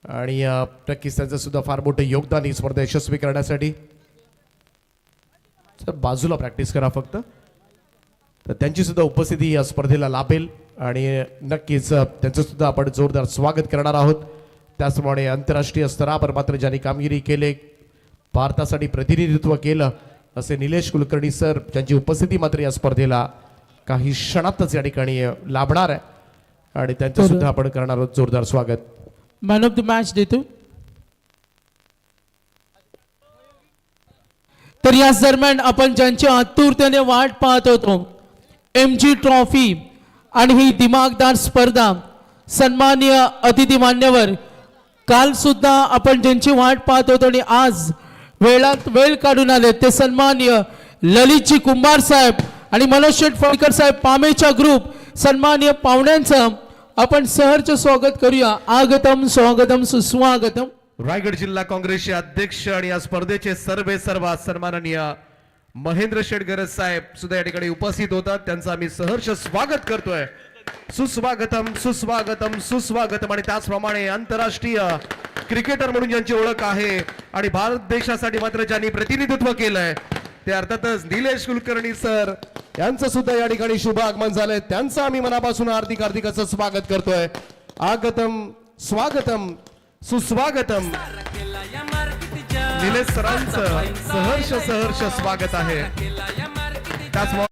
आणि नक्कीच त्यांचं सुद्धा फार मोठं योगदान ही स्पर्धा यशस्वी करण्यासाठी. तर बाजूला प्रॅक्टिस करा फक्त. तर त्यांची सुद्धा उपस्थिती या स्पर्धेला लाभेल आणि नक्कीच त्यांचं सुद्धा आपण जोरदार स्वागत करणार आहोत. त्याचप्रमाणे आंतरराष्ट्रीय स्तरावर मात्र ज्यांनी कामगिरी केले, भारतासाठी प्रतिनिधित्व केलं असे निलेश कुलकर्णी सर, ज्यांची उपस्थिती मात्र या स्पर्धेला काही क्षणातच या ठिकाणी लाभणार आहे आणि त्यांचं सुद्धा आपण करणार आहोत जोरदार स्वागत. मॅन ऑफ द मॅच देतो. तर याच दरम्यान आपण ज्यांची आतुरतेने वाट पाहत होतो, MG ट्रॉफी आणि ही दिमागदार स्पर्धा, सन्माननीय अतिथी मान्यवर, काल सुद्धा आपण ज्यांची वाट पाहत होतो आणि आज वेळात वेळ काढून आले ते सन्माननीय ललितजी कुंभार साहेब आणि मनोज शेठ फळकर साहेब पामेचा ग्रुप, सन्माननीय पाहुण्यांचं आपण सहर्ष स्वागत करूया. आगतम स्वागतम सुस्वागतम. रायगड जिल्हा काँग्रेसचे अध्यक्ष आणि या स्पर्धेचे सर्व सन्माननीय महेंद्र शेठ गरज साहेब सुद्धा या ठिकाणी उपस्थित होतात. त्यांचं आम्ही सहर्ष स्वागत करतोय. सुस्वागतम सुस्वागतम सुस्वागतम. आणि त्याचप्रमाणे आंतरराष्ट्रीय क्रिकेटर म्हणून ज्यांची ओळख आहे आणि भारत देशासाठी मात्र ज्यांनी प्रतिनिधित्व केलंय ते अर्थातच निलेश कुलकर्णी सर यांचं सुद्धा या ठिकाणी शुभ आगमन झालंय. त्यांचं आम्ही मनापासून हार्दिक असं स्वागत करतोय. आगतम स्वागतम सुस्वागतम. निलेश सरांचं सहर्ष स्वागत आहे. त्याच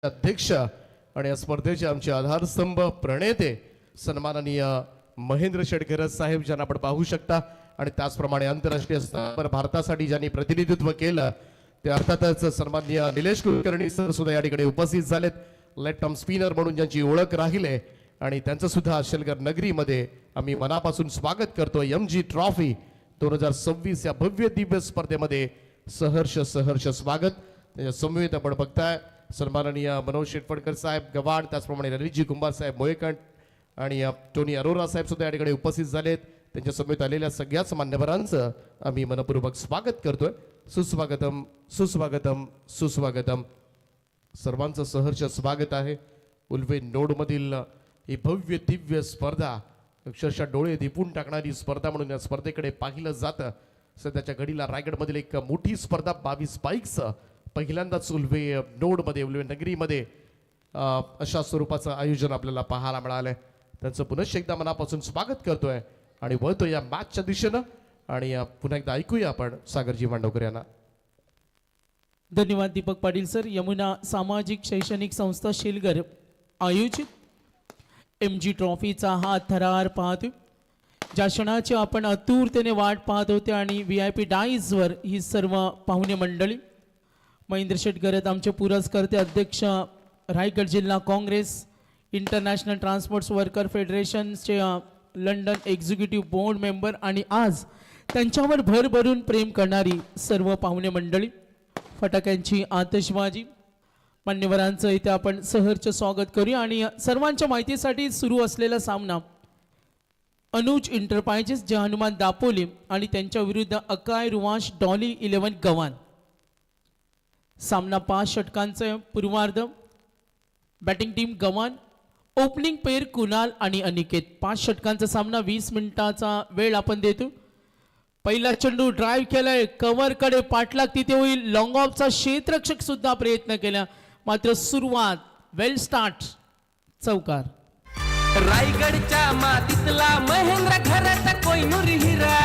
अध्यक्ष आणि या स्पर्धेचे आमचे आधारस्तंभ प्रणेते सन्माननीय महेंद्र शेठ गरज साहेब ज्यांना आपण पाहू शकता. आणि त्याचप्रमाणे आंतरराष्ट्रीय स्तरावर भारतासाठी ज्यांनी प्रतिनिधित्व केलं ते अर्थातच सन्माननीय निलेश कुलकर्णी सर सुद्धा या ठिकाणी उपस्थित झालेत. लेफ्ट आर्म स्पिनर म्हणून ज्यांची ओळख राहिले आणि त्यांचं सुद्धा शेलगर नगरीमध्ये आम्ही मनापासून स्वागत करतो. MG ट्रॉफी 2026 या भव्य दिव्य स्पर्धेमध्ये सहर्ष स्वागत. त्याच्या समवेत आपण बघताय सन्माननीय मनोज शेठ फळकर साहेब गव्हाण, त्याचप्रमाणे ललितजी कुंभार साहेब मोयकंठ आणि टोनी अरोरा साहेब सुद्धा या ठिकाणी उपस्थित झालेत. त्यांच्या समवेत आलेल्या सगळ्याच मान्यवरांचं आम्ही मनपूर्वक स्वागत करतोय. सुस्वागतम सुस्वागतम सुस्वागतम. सर्वांचं सहर्ष स्वागत आहे. उल्वे नोडमधील ही भव्य दिव्य स्पर्धा, अक्षरशः डोळे दिपून टाकणारी स्पर्धा म्हणून या स्पर्धेकडे पाहिलं जातं. सध्याच्या घडीला रायगडमधील एक मोठी स्पर्धा 22 बाईक्स पहिल्यांदाच उल्वे नोडमध्ये, उल्वे नगरीमध्ये अशा स्वरूपाचं आयोजन आपल्याला पाहायला मिळालंय. त्यांचं पुनश्च एकदा मनापासून स्वागत करतोय आणि वळतो या मॅचच्या दिशेनं. आणि पुन्हा एकदा ऐकूया आपण सागरजी मांडवकर यांना. धन्यवाद दीपक पाटील सर. यमुना सामाजिक शैक्षणिक संस्था शेलगर आयोजित MG ट्रॉफीचा हा थरार पाहतोय. ज्या क्षणाची आपण आतुरतेने वाट पाहत होते आणि VIP डाईजवर ही सर्व पाहुणे मंडळी, महेंद्र शेठ गरज आमचे पुरस्कर्ते अध्यक्ष, रायगड जिल्हा काँग्रेस, इंटरनॅशनल ट्रान्सपोर्ट्स वर्कर फेडरेशनचे लंडन एक्झिक्युटिव्ह बोर्ड मेंबर आणि आज त्यांच्यावर भरभरून प्रेम करणारी सर्व पाहुणे मंडळी, फटाक्यांची आतषबाजी, मान्यवरांचं इथे आपण सहर्ष स्वागत करूया. आणि सर्वांच्या माहितीसाठी सुरू असलेला सामना अनुज एंटरप्राइजेस जे हनुमान दापोली आणि त्यांच्या विरुद्ध अकाय रुवाश डॉली 11 गव्हाण. सामना 5 षटकांचे पूर्वार्ध. बॅटिंग टीम गव्हाण ओपनिंग पेर कुणाल आणि अनिकेत 5 षटकांचा सामना 20 मिनिटाचा वेळ आपण देतो. पहिला चेंडू ड्राईव्ह केलाय कव्हर कडे पाठलाग तिथे होईल. लॉंग ऑफचा क्षेत्ररक्षक सुद्धा प्रयत्न केला मात्र सुरुवात वेल स्टार्ट चौकार. रायगडच्या मातीतला महेंद्र घराचा कोयनूर हिरा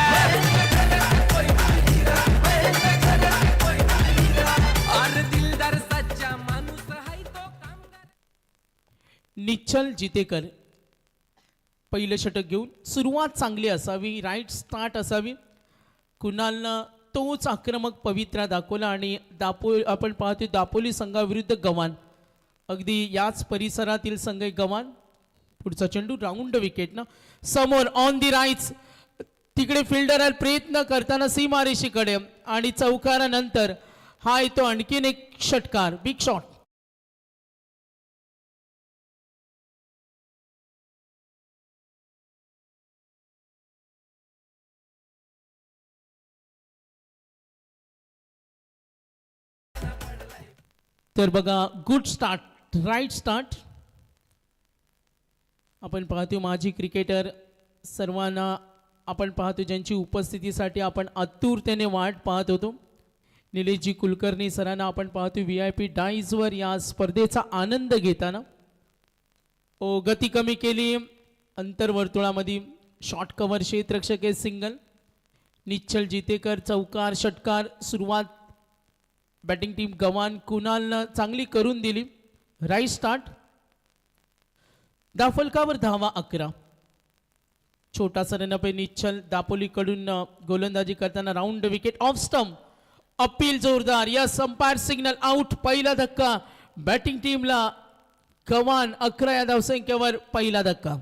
और दिलदार सच्चा माणूस हाय तो कामगार. निश्चल जितेकर पहिलं षटक घेऊन सुरुवात चांगली असावी, राईट स्टार्ट असावी. कुणालनं तोच आक्रमक पवित्रा दाखवला आणि आपण पाहतोय दापोली संघाविरुद्ध गव्हाण, अगदी याच परिसरातील संघ गव्हाण. पुढचा चेंडू राऊंड विकेटनं समोर ऑन दी राईट्स तिकडे फिल्डर प्रयत्न करताना सीमारेषेकडे आणि चौकारानंतर हा येतो आणखीन एक षटकार, बिग शॉट. तर बघा गुड स्टार्ट, राईट स्टार्ट. आपण पाहतो माजी क्रिकेटर सर्वांना आपण पाहतो ज्यांची उपस्थितीसाठी आपण आतुरतेने वाट पाहत होतो. निलेशजी कुलकर्णी सरांना आपण पाहतो VIP डाईजवर या स्पर्धेचा आनंद घेताना. गती कमी केली अंतर्वर्तुळामध्ये, शॉर्ट कव्हर क्षेत्ररक्षक आहे सिंगल. निश्चल जितेकर चौकार षटकार. सुरुवात बॅटिंग टीम गव्हाण कुणालनं चांगली करून दिली. Right start. दाफलकावर धावा 11. छोटासा रनअप निश्चल दापोलीकडून गोलंदाजी करताना round wicket off stump. Appeal जोरदार, या अंपायर सिग्नल आउट. पहिला धक्का बॅटिंग टीमला गव्हाण 11 या धावसंख्येवर पहिला धक्का.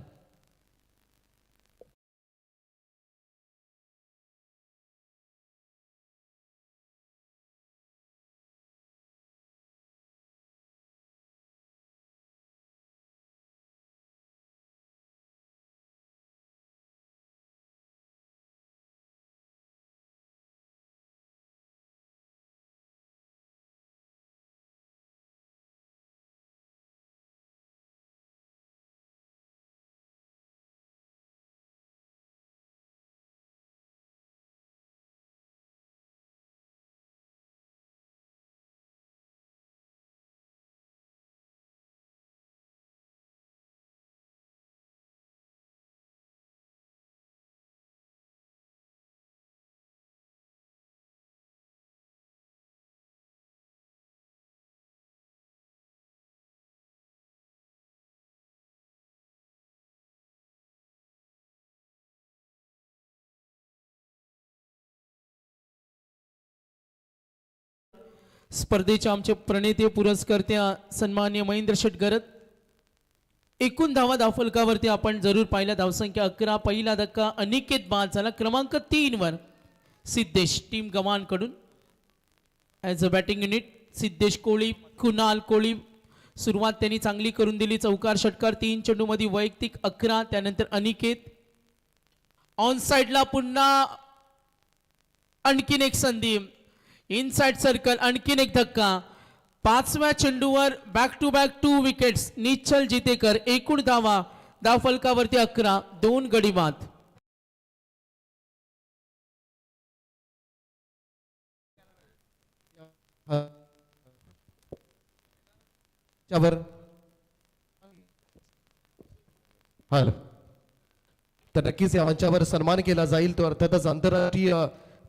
स्पर्धेचे आमचे प्रणेते पुरस्कर्त्या सन्मान्य महेंद्र शेट गरत. एकूण धावा दाफलकावरती आपण जरूर पाहिल्या. धावसंख्या 11. पहिला धक्का अनिकेत बाद झाला. क्रमांक 3 वर सिद्धेश टीम गव्हाणकडून as a batting unit. Siddhesh Koli, Kunal Koli. सुरुवात त्यांनी चांगली करून दिली. चौकार षटकार 3 चेंडूमध्ये वैयक्तिक 11. त्यानंतर अनिकेत ऑन साइडला पुन्हा आणखीन एक संधी. इनसाइड सर्कल आणखीन एक धक्का. 5व्या चेंडूवर बॅक टू बॅक 2 विकेट्स. निश्चल जितेकर. एकूण धावा धावफलकावरती 11. 2 गडी बाद. तर नक्कीच या मंचावर सन्मान केला जाईल तो अर्थातच आंतरराष्ट्रीय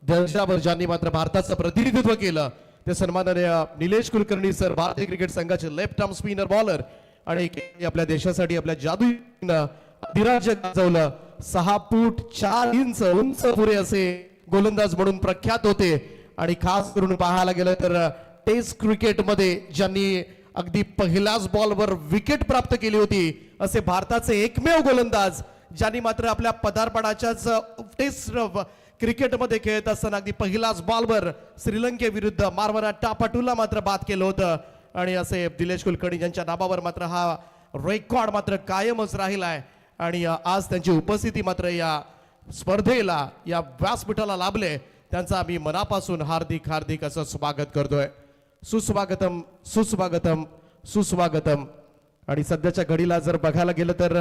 दर्जावर ज्यांनी मात्र भारताचं प्रतिनिधित्व केलं ते सन्माननीय निलेश कुलकर्णी सर, भारतीय क्रिकेट संघाचे लेफ्ट आर्म स्पिनर बॉलर आणि आपल्या देशासाठी आपल्या जादूनं अधिराज्य गाजवलं. 6 फूट 4 इंच उंच पुरे असे गोलंदाज म्हणून प्रख्यात होते आणि खास करून पाहायला गेलं तर टेस्ट क्रिकेटमध्ये ज्यांनी अगदी पहिल्याच बॉलवर विकेट प्राप्त केली होती असे भारताचे एकमेव गोलंदाज ज्यांनी मात्र आपल्या पदार्पणाच्याच टेस्ट क्रिकेटमध्ये खेळत असताना अगदी पहिल्याच बॉलवर श्रीलंकेविरुद्ध मारवारा टापाटूला मात्र बाद केलं होतं. आणि असे निलेश कुलकर्णी यांच्या नावावर मात्र हा रेकॉर्ड मात्र कायमच राहिलाय आणि आज त्यांची उपस्थिती मात्र या स्पर्धेला या व्यासपीठाला लाभले. त्यांचा आम्ही मनापासून हार्दिक हार्दिक असं स्वागत करतोय. सुस्वागतम सुस्वागतम सुस्वागतम. आणि सध्याच्या घडीला जर बघायला गेलं तर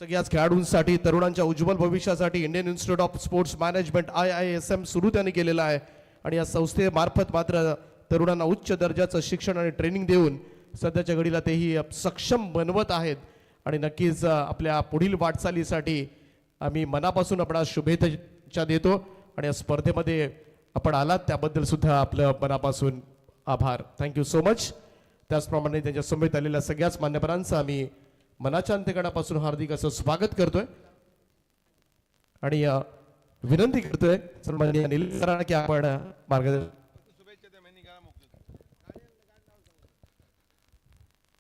सगळ्याच खेळाडूंसाठी तरुणांच्या उज्ज्वल भविष्यासाठी Indian institute of sports management IISM सुरू त्यांनी केलेला आहे आणि या संस्थेमार्फत मात्र तरुणांना उच्च दर्जाचं शिक्षण आणि ट्रेनिंग देऊन सध्याच्या घडीला तेही सक्षम बनवत आहेत आणि नक्कीच आपल्या पुढील वाटचालीसाठी आम्ही मनापासून आपणास शुभेच्छा देतो आणि या स्पर्धेमध्ये आपण आलात त्याबद्दल सुद्धा आपलं मनापासून आभार. Thank you so much. त्याचप्रमाणे त्यांच्या समवेत आलेल्या सगळ्याच मान्यवरांचं आम्ही मनाच्या अंतकणापासून हार्दिक असं स्वागत करतोय आणि विनंती करतोय सन्माननीय निलेश सरांना की आपण मार्गदर्शन.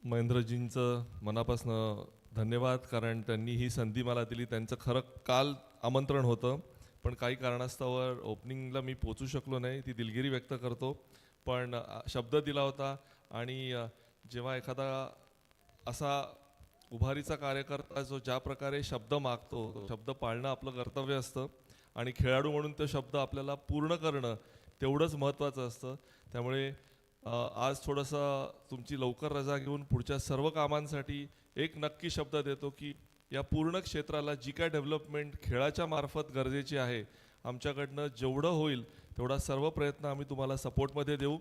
महेंद्रजींचं मनापासून धन्यवाद, कारण त्यांनी ही संधी मला दिली. त्यांचं खरं काल आमंत्रण होतं, पण काही कारणास्तव ओपनिंगला मी पोचू शकलो नाही. ती दिलगिरी व्यक्त करतो, पण शब्द दिला होता आणि जेव्हा एखादा असा उभारीचा कार्यकर्ता जो ज्या प्रकारे शब्द मागतो, तो शब्द पाळणं आपलं कर्तव्य असतं आणि खेळाडू म्हणून तो शब्द आपल्याला पूर्ण करणं तेवढंच महत्त्वाचं असतं. त्यामुळे आज थोडंसं तुमची लवकर रजा घेऊन पुढच्या सर्व कामांसाठी एक नक्की शब्द देतो की या पूर्ण क्षेत्राला जी काय डेव्हलपमेंट खेळाच्या मार्फत गरजेची आहे, आमच्याकडनं जेवढं होईल तेवढा सर्व प्रयत्न आम्ही तुम्हाला सपोर्टमध्ये देऊ.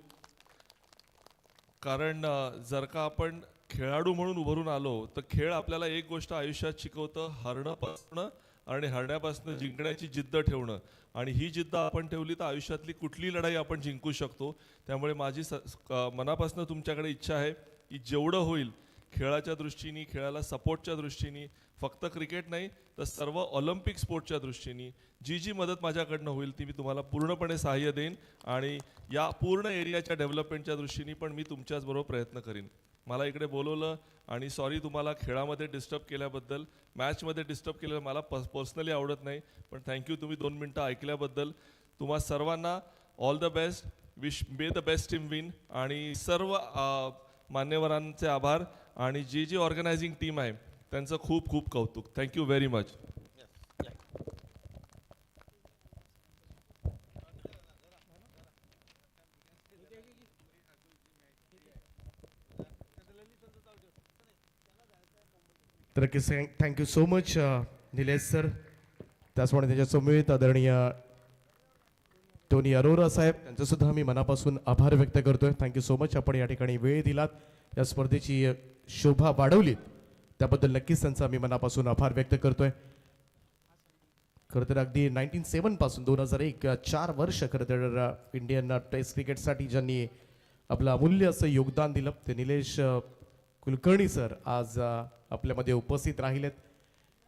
कारण जर का आपण खेळाडू म्हणून उभारून आलो तर खेळ आपल्याला एक गोष्ट आयुष्यात शिकवतं, हरणं आणि हरण्यापासून जिंकण्याची जिद्द ठेवणं, आणि ही जिद्द आपण ठेवली तर आयुष्यातली कुठली लढाई आपण जिंकू शकतो. त्यामुळे माझी मनापासून तुमच्याकडे इच्छा आहे की जेवढं होईल खेळाच्या दृष्टीने, खेळाला सपोर्टच्या दृष्टीने, फक्त क्रिकेट नाही तर सर्व ऑलिम्पिक स्पोर्टच्या दृष्टीने जी मदत माझ्याकडनं होईल ती मी तुम्हाला पूर्णपणे सहाय्य देईन आणि या पूर्ण एरियाच्या डेव्हलपमेंटच्या दृष्टीने पण मी तुमच्याचबरोबर प्रयत्न करीन. मला इकडे बोलवलं आणि सॉरी तुम्हाला खेळामध्ये डिस्टर्ब केल्याबद्दल, मॅचमध्ये डिस्टर्ब केलेलं मला पर्सनली आवडत नाही, पण थँक्यू तुम्ही 2 मिनटं ऐकल्याबद्दल. तुम्हा सर्वांना all the best, wish may the best team win, आणि सर्व मान्यवरांचे आभार आणि जी ऑर्गनायझिंग टीम आहे त्यांचं खूप खूप कौतुक. Thank you very much. तर thank you so much Nilesh sir. त्याचप्रमाणे त्याच्या समवेत आदरणीय टोनी अरोरा साहेब यांचं सुद्धा मी मनापासून आभार व्यक्त करतोय. Thank you so much. आपण या ठिकाणी वेळ दिलात, या स्पर्धेची शोभा वाढवलीत, त्याबद्दल नक्कीच त्यांचा मी मनापासून आभार व्यक्त करतोय. खरं तर अगदी 1997 पासून 2001 4 वर्ष खरं तर इंडियन टेस्ट क्रिकेटसाठी ज्यांनी आपलं अमूल्य असं योगदान दिलं ते निलेश कुलकर्णी सर आज आपल्यामध्ये उपस्थित राहिलेत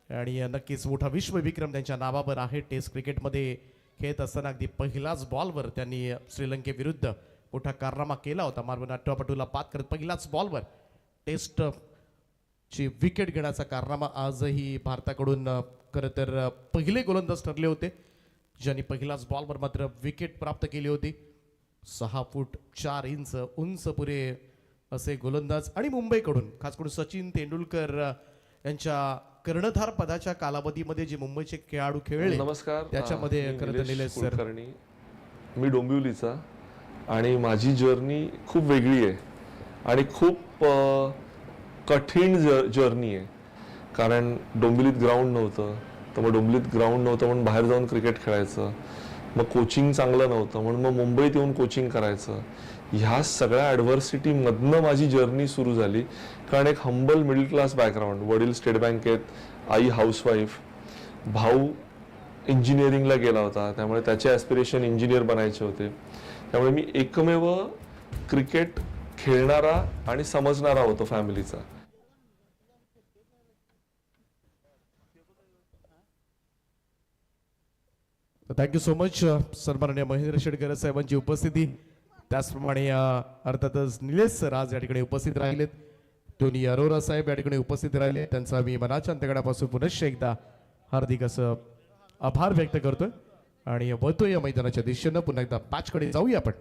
आणि नक्कीच मोठा विश्वविक्रम त्यांच्या नावावर आहे. टेस्ट क्रिकेटमध्ये खेळत असताना अगदी पहिलाच बॉलवर त्यांनी श्रीलंकेविरुद्ध मोठा कारनामा केला होता. मार्वन अट्टापटूला पात करत पहिलाच बॉलवर टेस्ट ची विकेट घेण्याचा कारनामा आजही भारताकडून खरं तर पहिले गोलंदाज ठरले होते ज्यांनी पहिलाच बॉलवर मात्र विकेट प्राप्त केली होती. 6 फूट 4 इंच उंच पुरे असे गोलंदाज आणि मुंबईकडून खास करून सचिन तेंडुलकर यांच्या कर्णधार पदाच्या कालावधीमध्ये जे मुंबईचे खेळाडू खेळले, नमस्कार. त्याच्यामध्ये मी खरं तर निलेश सर. कुलकर्णी. मी डोंबिवलीचा आणि माझी जर्नी खूप वेगळी आहे आणि खूप कठीण जर्नी आहे. कारण डोंबिवलीत ग्राउंड नव्हतं, तर मग डोंबिवलीत ग्राउंड नव्हतं म्हणून बाहेर जाऊन क्रिकेट खेळायचं. मग कोचिंग चांगलं नव्हतं म्हणून मग मुंबईत येऊन कोचिंग करायचं. ह्या सगळ्या ॲडव्हर्सिटीमधनं माझी जर्नी सुरू झाली. कारण एक हंबल मिडल क्लास बॅकग्राऊंड, वडील स्टेट बँकेत, आई हाऊसवाईफ, भाऊ इंजिनिअरिंगला गेला होता, त्यामुळे त्याचे ॲस्पिरेशन इंजिनियर बनायचे होते. त्यामुळे मी एकमेव क्रिकेट खेळणारा आणि समजणारा होतो फॅमिलीचा. Thank you so much. सन्माननीय महेंद्र शेटकर साहेबांची उपस्थिती, त्याचप्रमाणे अर्थातच निलेश सर आज या ठिकाणी उपस्थित राहिलेत. टोनी अरोरा साहेब या ठिकाणी उपस्थित राहिले, त्यांचा मी मनाच्या अंतकणापासून पुनश्च एकदा हार्दिक असं आभार व्यक्त करतोय आणि वळतो या मैदानाच्या दिशेनं. पुन्हा एकदा मॅचकडे जाऊया आपण.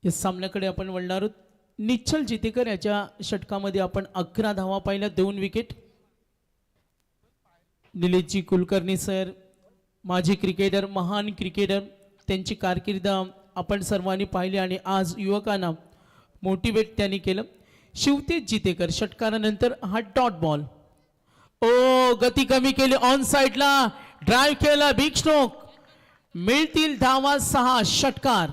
या सामन्याकडे आपण वळणार आहोत. निश्चल जितेकर याच्या षटकामध्ये आपण 11 धावा पाहिल्या, 2 विकेट. निलेशजी कुलकर्णी सर, माजी क्रिकेटर, महान क्रिकेटर, त्यांची कारकीर्द आपण सर्वांनी पाहिली आणि आज युवकांना मोटिवेट त्यांनी केलं. शिवतेज जितेकर षटकारानंतर हा डॉट बॉल, ओ गती कमी केली, ऑन साइडला ड्राईव्ह केला, बिग स्ट्रोक, मिळतील धावा 6, षटकार.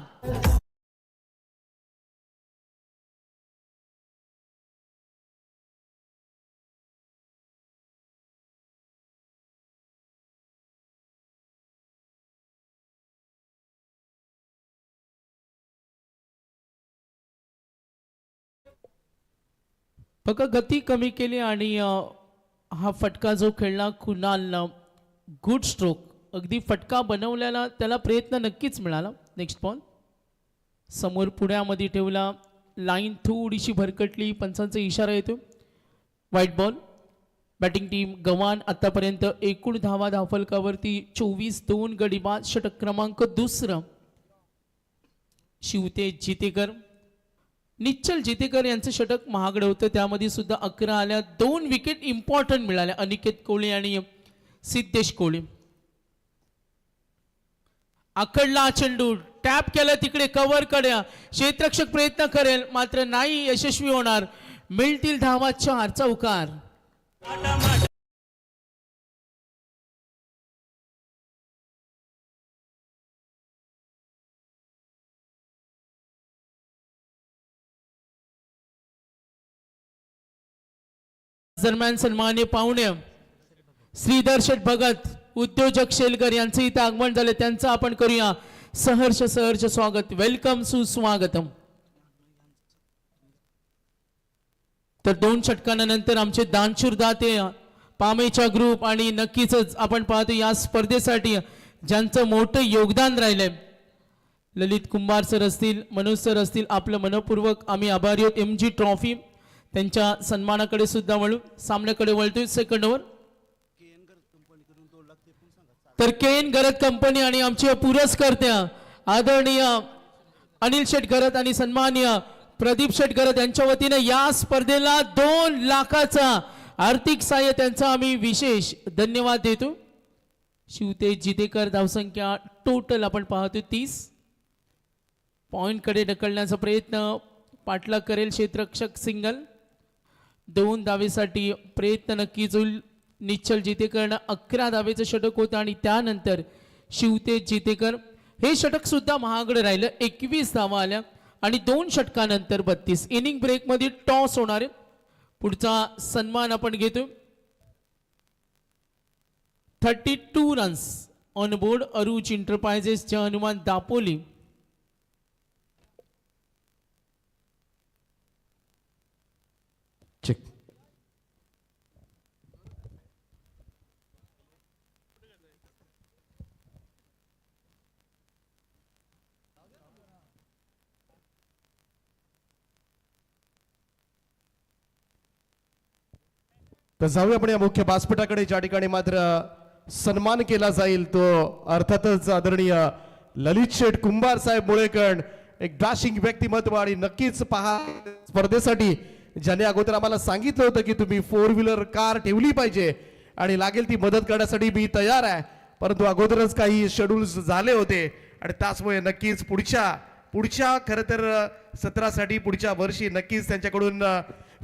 बघा गती कमी केली आणि हा फटका जो खेळला कुणाल, गुड स्ट्रोक, अगदी फटका बनवल्याला त्याला प्रयत्न नक्कीच मिळाला. नेक्स्ट बॉल समोर पुण्यामध्ये ठेवला, लाईन थोडीशी भरकटली, पंचांचा इशारा येतो, व्हाईट बॉल. बॅटिंग टीम गव्हाण आतापर्यंत एकूण धावा धावफलकावरती 24-2 गडी बाद. षटक क्रमांक 2 शिवतेज जितेकर. निश्चल जितेकर यांचं षटक महागडं होतं, त्यामध्ये सुद्धा 11 आल्या, 2 विकेट इम्पॉर्टंट मिळाल्या अनिकेत कोळी आणि सिद्धेश कोळी. आखडला चेंडू, टॅप केला तिकडे कव्हर कड्या, क्षेत्ररक्षक प्रयत्न करेल मात्र नाही यशस्वी होणार. मिळतील धावा 4, चौकार. दरम्यान सन्मान्य पाहुणे श्रीधर शेठ भगत, उद्योजक शेलकर यांचं इथं आगमन झाले, त्यांचं आपण करूया सहर्ष स्वागत. वेलकम, सुस्वागतम. तर 2 षटकांनंतर आमचे दानशूर दाते पामेचा ग्रुप आणि नक्कीच आपण पाहतो या स्पर्धेसाठी ज्यांचं मोठं योगदान राहिलंय, ललित कुंभार सर असतील, मनोज सर असतील, आपलं मनपूर्वक आम्ही आभारी आहोत. MG ट्रॉफी त्यांच्या सन्मानाकडे सुद्धा वळू, सामन्याकडे वळतोय. सेकंड ओव्हर तर KN गरज कंपनी आणि आमचे पुरस्कर्त्या आदरणीय अनिल शेठ गरत आणि सन्माननीय प्रदीप शेठ गरत यांच्या वतीने या स्पर्धेला 2 लाखाचा आर्थिक सहाय्य त्यांचा आम्ही विशेष धन्यवाद देतो. शिवतेज जितेकर धावसंख्या टोटल आपण पाहतो 30. पॉइंटकडे ढकलण्याचा प्रयत्न पाठलाग करेल क्षेत्ररक्षक सिंगल. 2 धावेसाठी प्रयत्न नक्कीच होईल. निश्चल जितेकरनं 11 धावेचं षटक होतं आणि त्यानंतर शिवतेज जितेकर हे षटक सुद्धा महागडं राहिलं. 21 धावा आल्या आणि 2 षटकानंतर 32. इनिंग ब्रेकमध्ये टॉस होणार आहे. पुढचा सन्मान आपण घेतो. 32 रन्स ऑन बोर्ड अरुच एंटरप्राइजेसच्या हनुमान दापोली. चेक. तर जाऊया आपण या मुख्य व्यासपीठाकडे, ज्या ठिकाणी मात्र सन्मान केला जाईल तो अर्थातच आदरणीय ललित शेठ कुंभार साहेब मुळेकर, एक डॅशिंग व्यक्तिमत्व. आणि नक्कीच पहा स्पर्धेसाठी ज्याने अगोदर आम्हाला सांगितलं होतं की तुम्ही 4 व्हीलर कार ठेवली पाहिजे आणि लागेल ती मदत करण्यासाठी मी तयार आहे, परंतु अगोदरच काही शेड्यूल्स झाले होते आणि त्याचमुळे नक्कीच पुढच्या खरं तर सत्रासाठी पुढच्या वर्षी नक्कीच त्यांच्याकडून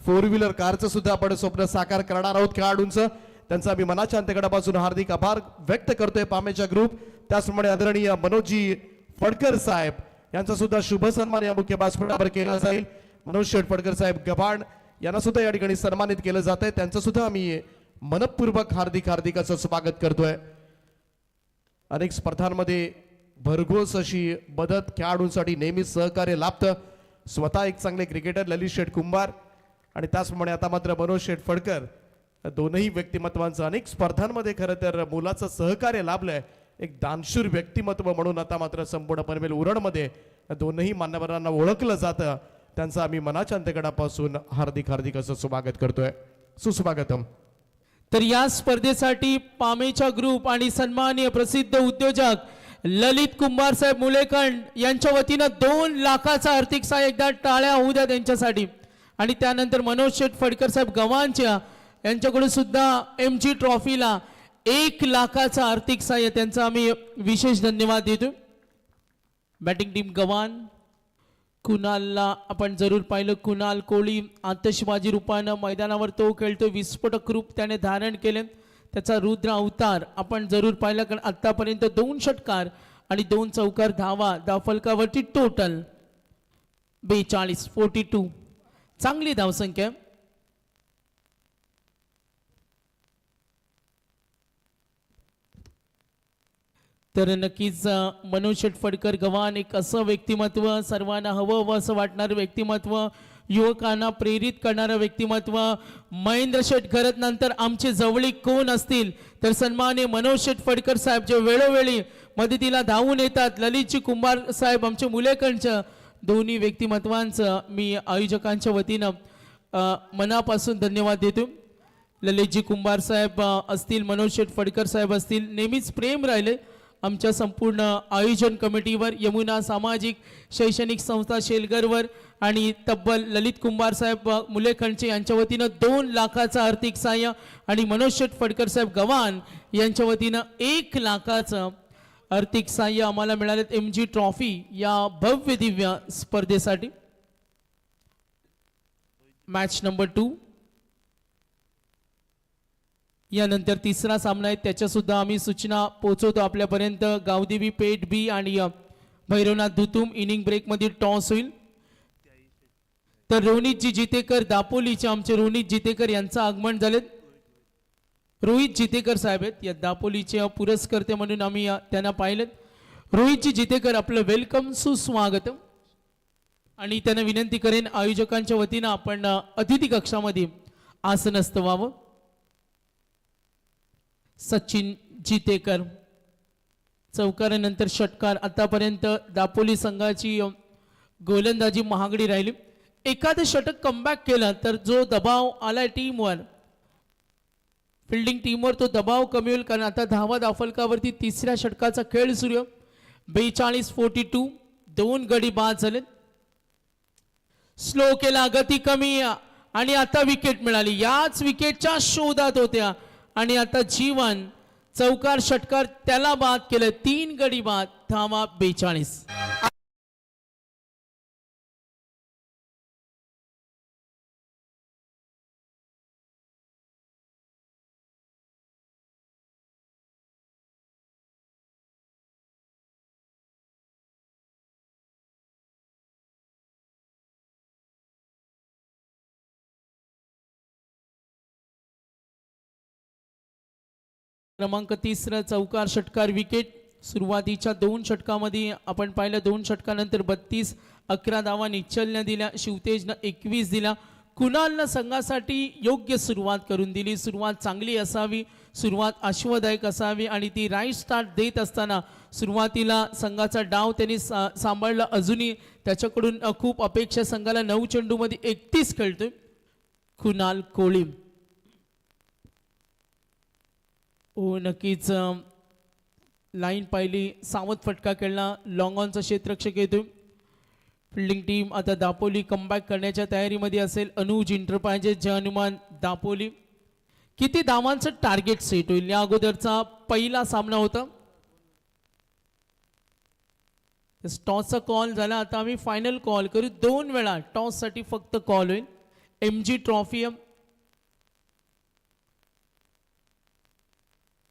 4 व्हीलर कारचं सुद्धा आपण स्वप्न साकार करणार आहोत खेळाडूंचं. त्यांचा आम्ही मनाच्या अंतकडापासून हार्दिक आभार व्यक्त करतोय पामेचा ग्रुप. त्याचप्रमाणे आदरणीय मनोजजी फडकर साहेब यांचा सुद्धा शुभ सन्मान या मुख्य व्यासपीठावर केला जाईल. मनोज शेठ फडकर साहेब गव्हाण यांना सुद्धा या ठिकाणी सन्मानित केलं जात आहे. त्यांचं सुद्धा आम्ही मनपूर्वक हार्दिक असं स्वागत करतोय. अनेक स्पर्धांमध्ये भरघोस अशी मदत खेळाडूंसाठी नेहमीच सहकार्य लाभतं. स्वतः एक चांगले क्रिकेटर ललित शेठ कुंभार आणि त्याचप्रमाणे आता मात्र मनोज शेठ फडकर, दोनही व्यक्तिमत्वांचं अनेक स्पर्धांमध्ये खरं तर मुलाचं सहकार्य लाभलंय. एक दानशूर व्यक्तिमत्व म्हणून आता मात्र संपूर्ण पनवेल उरणमध्ये दोनही मान्यवरांना ओळखलं जातं. त्यांचं आम्ही मनाच्या अंतकडापासून हार्दिक असं स्वागत करतोय. सुस्वागतम. तर या स्पर्धेसाठी पामेचा ग्रुप आणि सन्माननीय प्रसिद्ध उद्योजक ललित कुंभार साहेब मुलेकर यांच्या वतीनं 2 लाखाचा आर्थिक सहाय्य, एकदा टाळ्या होऊ द्या त्यांच्यासाठी. आणि त्यानंतर मनोज शेठ फडकर साहेब गव्हाणच्या यांच्याकडून सुद्धा MG ट्रॉफीला 1,00,000चा आर्थिक सहाय्य त्यांचा आम्ही विशेष धन्यवाद देतो. बॅटिंग टीम गव्हाण कुणालला आपण जरूर पाहिलं. कुणाल कोळी आतषबाजी रूपानं मैदानावर तो खेळतो. विस्फोटक रूप त्याने धारण केले. त्याचा रुद्र अवतार आपण जरूर पाहिला, कारण आतापर्यंत 2 षटकार आणि 2 चौकार धावा फलकावरती टोटल 42 चांगली धावसंख्या. तर नक्कीच मनोज शेठ फडकर गव्हाण एक असं व्यक्तिमत्व, सर्वांना हवं असं वाटणारं व्यक्तिमत्व, युवकांना प्रेरित करणारं व्यक्तिमत्व. महेंद्र शेठ घरत नंतर आमचे जवळीक कोण असतील तर सन्माननीय मनोज शेठ फडकर साहेब, जे वेळोवेळी मदतीला धावून येतात. ललितजी कुंभार साहेब आमचे मुलेकंच्या दोन्ही व्यक्तिमत्वांचं मी आयोजकांच्या वतीनं मनापासून धन्यवाद देतो. ललितजी कुंभार साहेब असतील, मनोज शेठ फडकर साहेब असतील, नेहमीच प्रेम राहिले आमच्या संपूर्ण आयोजन कमिटीवर, यमुना सामाजिक शैक्षणिक संस्था शेलगरवर. आणि तब्बल ललित कुंभार साहेब मुलेखंडचे यांच्या वतीनं 2,00,000चा आर्थिक सहाय्य आणि मनोज शेठ फडकर साहेब गव्हाण यांच्या वतीनं 1,00,000चं आर्थिक सहाय्य आम्हाला मिळाले MG ट्रॉफी या भव्य दिव्य स्पर्धेसाठी. मॅच नंबर 2 यानंतर तिसरा सामना आहे, त्याच्या सुद्धा आम्ही सूचना पोहोचवतो आपल्यापर्यंत. गावदेवी पेठ बी आणि भैरवनाथ धुतुम इनिंग ब्रेक मध्ये टॉस होईल. तर रोहितजी जितेकर दापोलीचे आमचे रोहित जितेकर यांचं आगमन झाले. रोहित जितेकर साहेब आहेत या दापोलीचे पुरस्कर्ते म्हणून आम्ही त्यांना पाहिलेत. रोहितजी जितेकर आपलं वेलकम, सुस्वागत. आणि त्यांना विनंती करेन आयोजकांच्या वतीनं आपण अतिथी कक्षामध्ये आसनस्थ व्हावं. सचिन जितेकर चौकारानंतर षटकार. आतापर्यंत दापोली संघाची गोलंदाजी महागडी राहिली. एखादं षटक कमबॅक केलं तर जो दबाव आलाय टीमवर, फिल्डिंग टीमवर, तो दबाव कमी होईल. कारण आता धावा फलकावरती तिसऱ्या षटकाचा खेळ सुरू आहे. 42-42 2 गडी बाद झाले. स्लो केला, गती कमी आणि आता विकेट मिळाली. याच विकेटच्या शोधात होत्या आणि आता जीवन चौकार षटकार त्याला बाद केलं. 3 गडी बाद, धावा 42. क्रमांक 3 चौकार षटकार विकेट. सुरुवातीच्या 2 षटकामध्ये आपण पाहिलं, 2 षटकानंतर 32-11 धावा निश्चलने दिल्या. शिवतेजनं 21 दिला. कुणालनं संघासाठी योग्य सुरुवात करून दिली. सुरुवात चांगली असावी, सुरुवात आश्वदायक असावी आणि ती राईट स्टार्ट देत असताना सुरुवातीला संघाचा डाव त्यांनी सांभाळला. अजूनही त्याच्याकडून खूप अपेक्षा संघाला. 9 चेंडूमध्ये 31 खेळतोय कुणाल कोळी. हो नक्कीच लाईन पाहिली, सावध फटका खेळला, लॉंग ऑनचा क्षेत्ररक्षक येतो. फिल्डिंग टीम आता दापोली कमबॅक करण्याच्या तयारीमध्ये असेल. अनुज इंटरप्राइजेस जय हनुमान दापोली. किती धावांचं टार्गेट सेट होईल? या अगोदरचा पहिला सामना होता, टॉसचा कॉल झाला. आता आम्ही फायनल कॉल करू. 2 वेळा टॉस साठी फक्त कॉल होईल. MG ट्रॉफी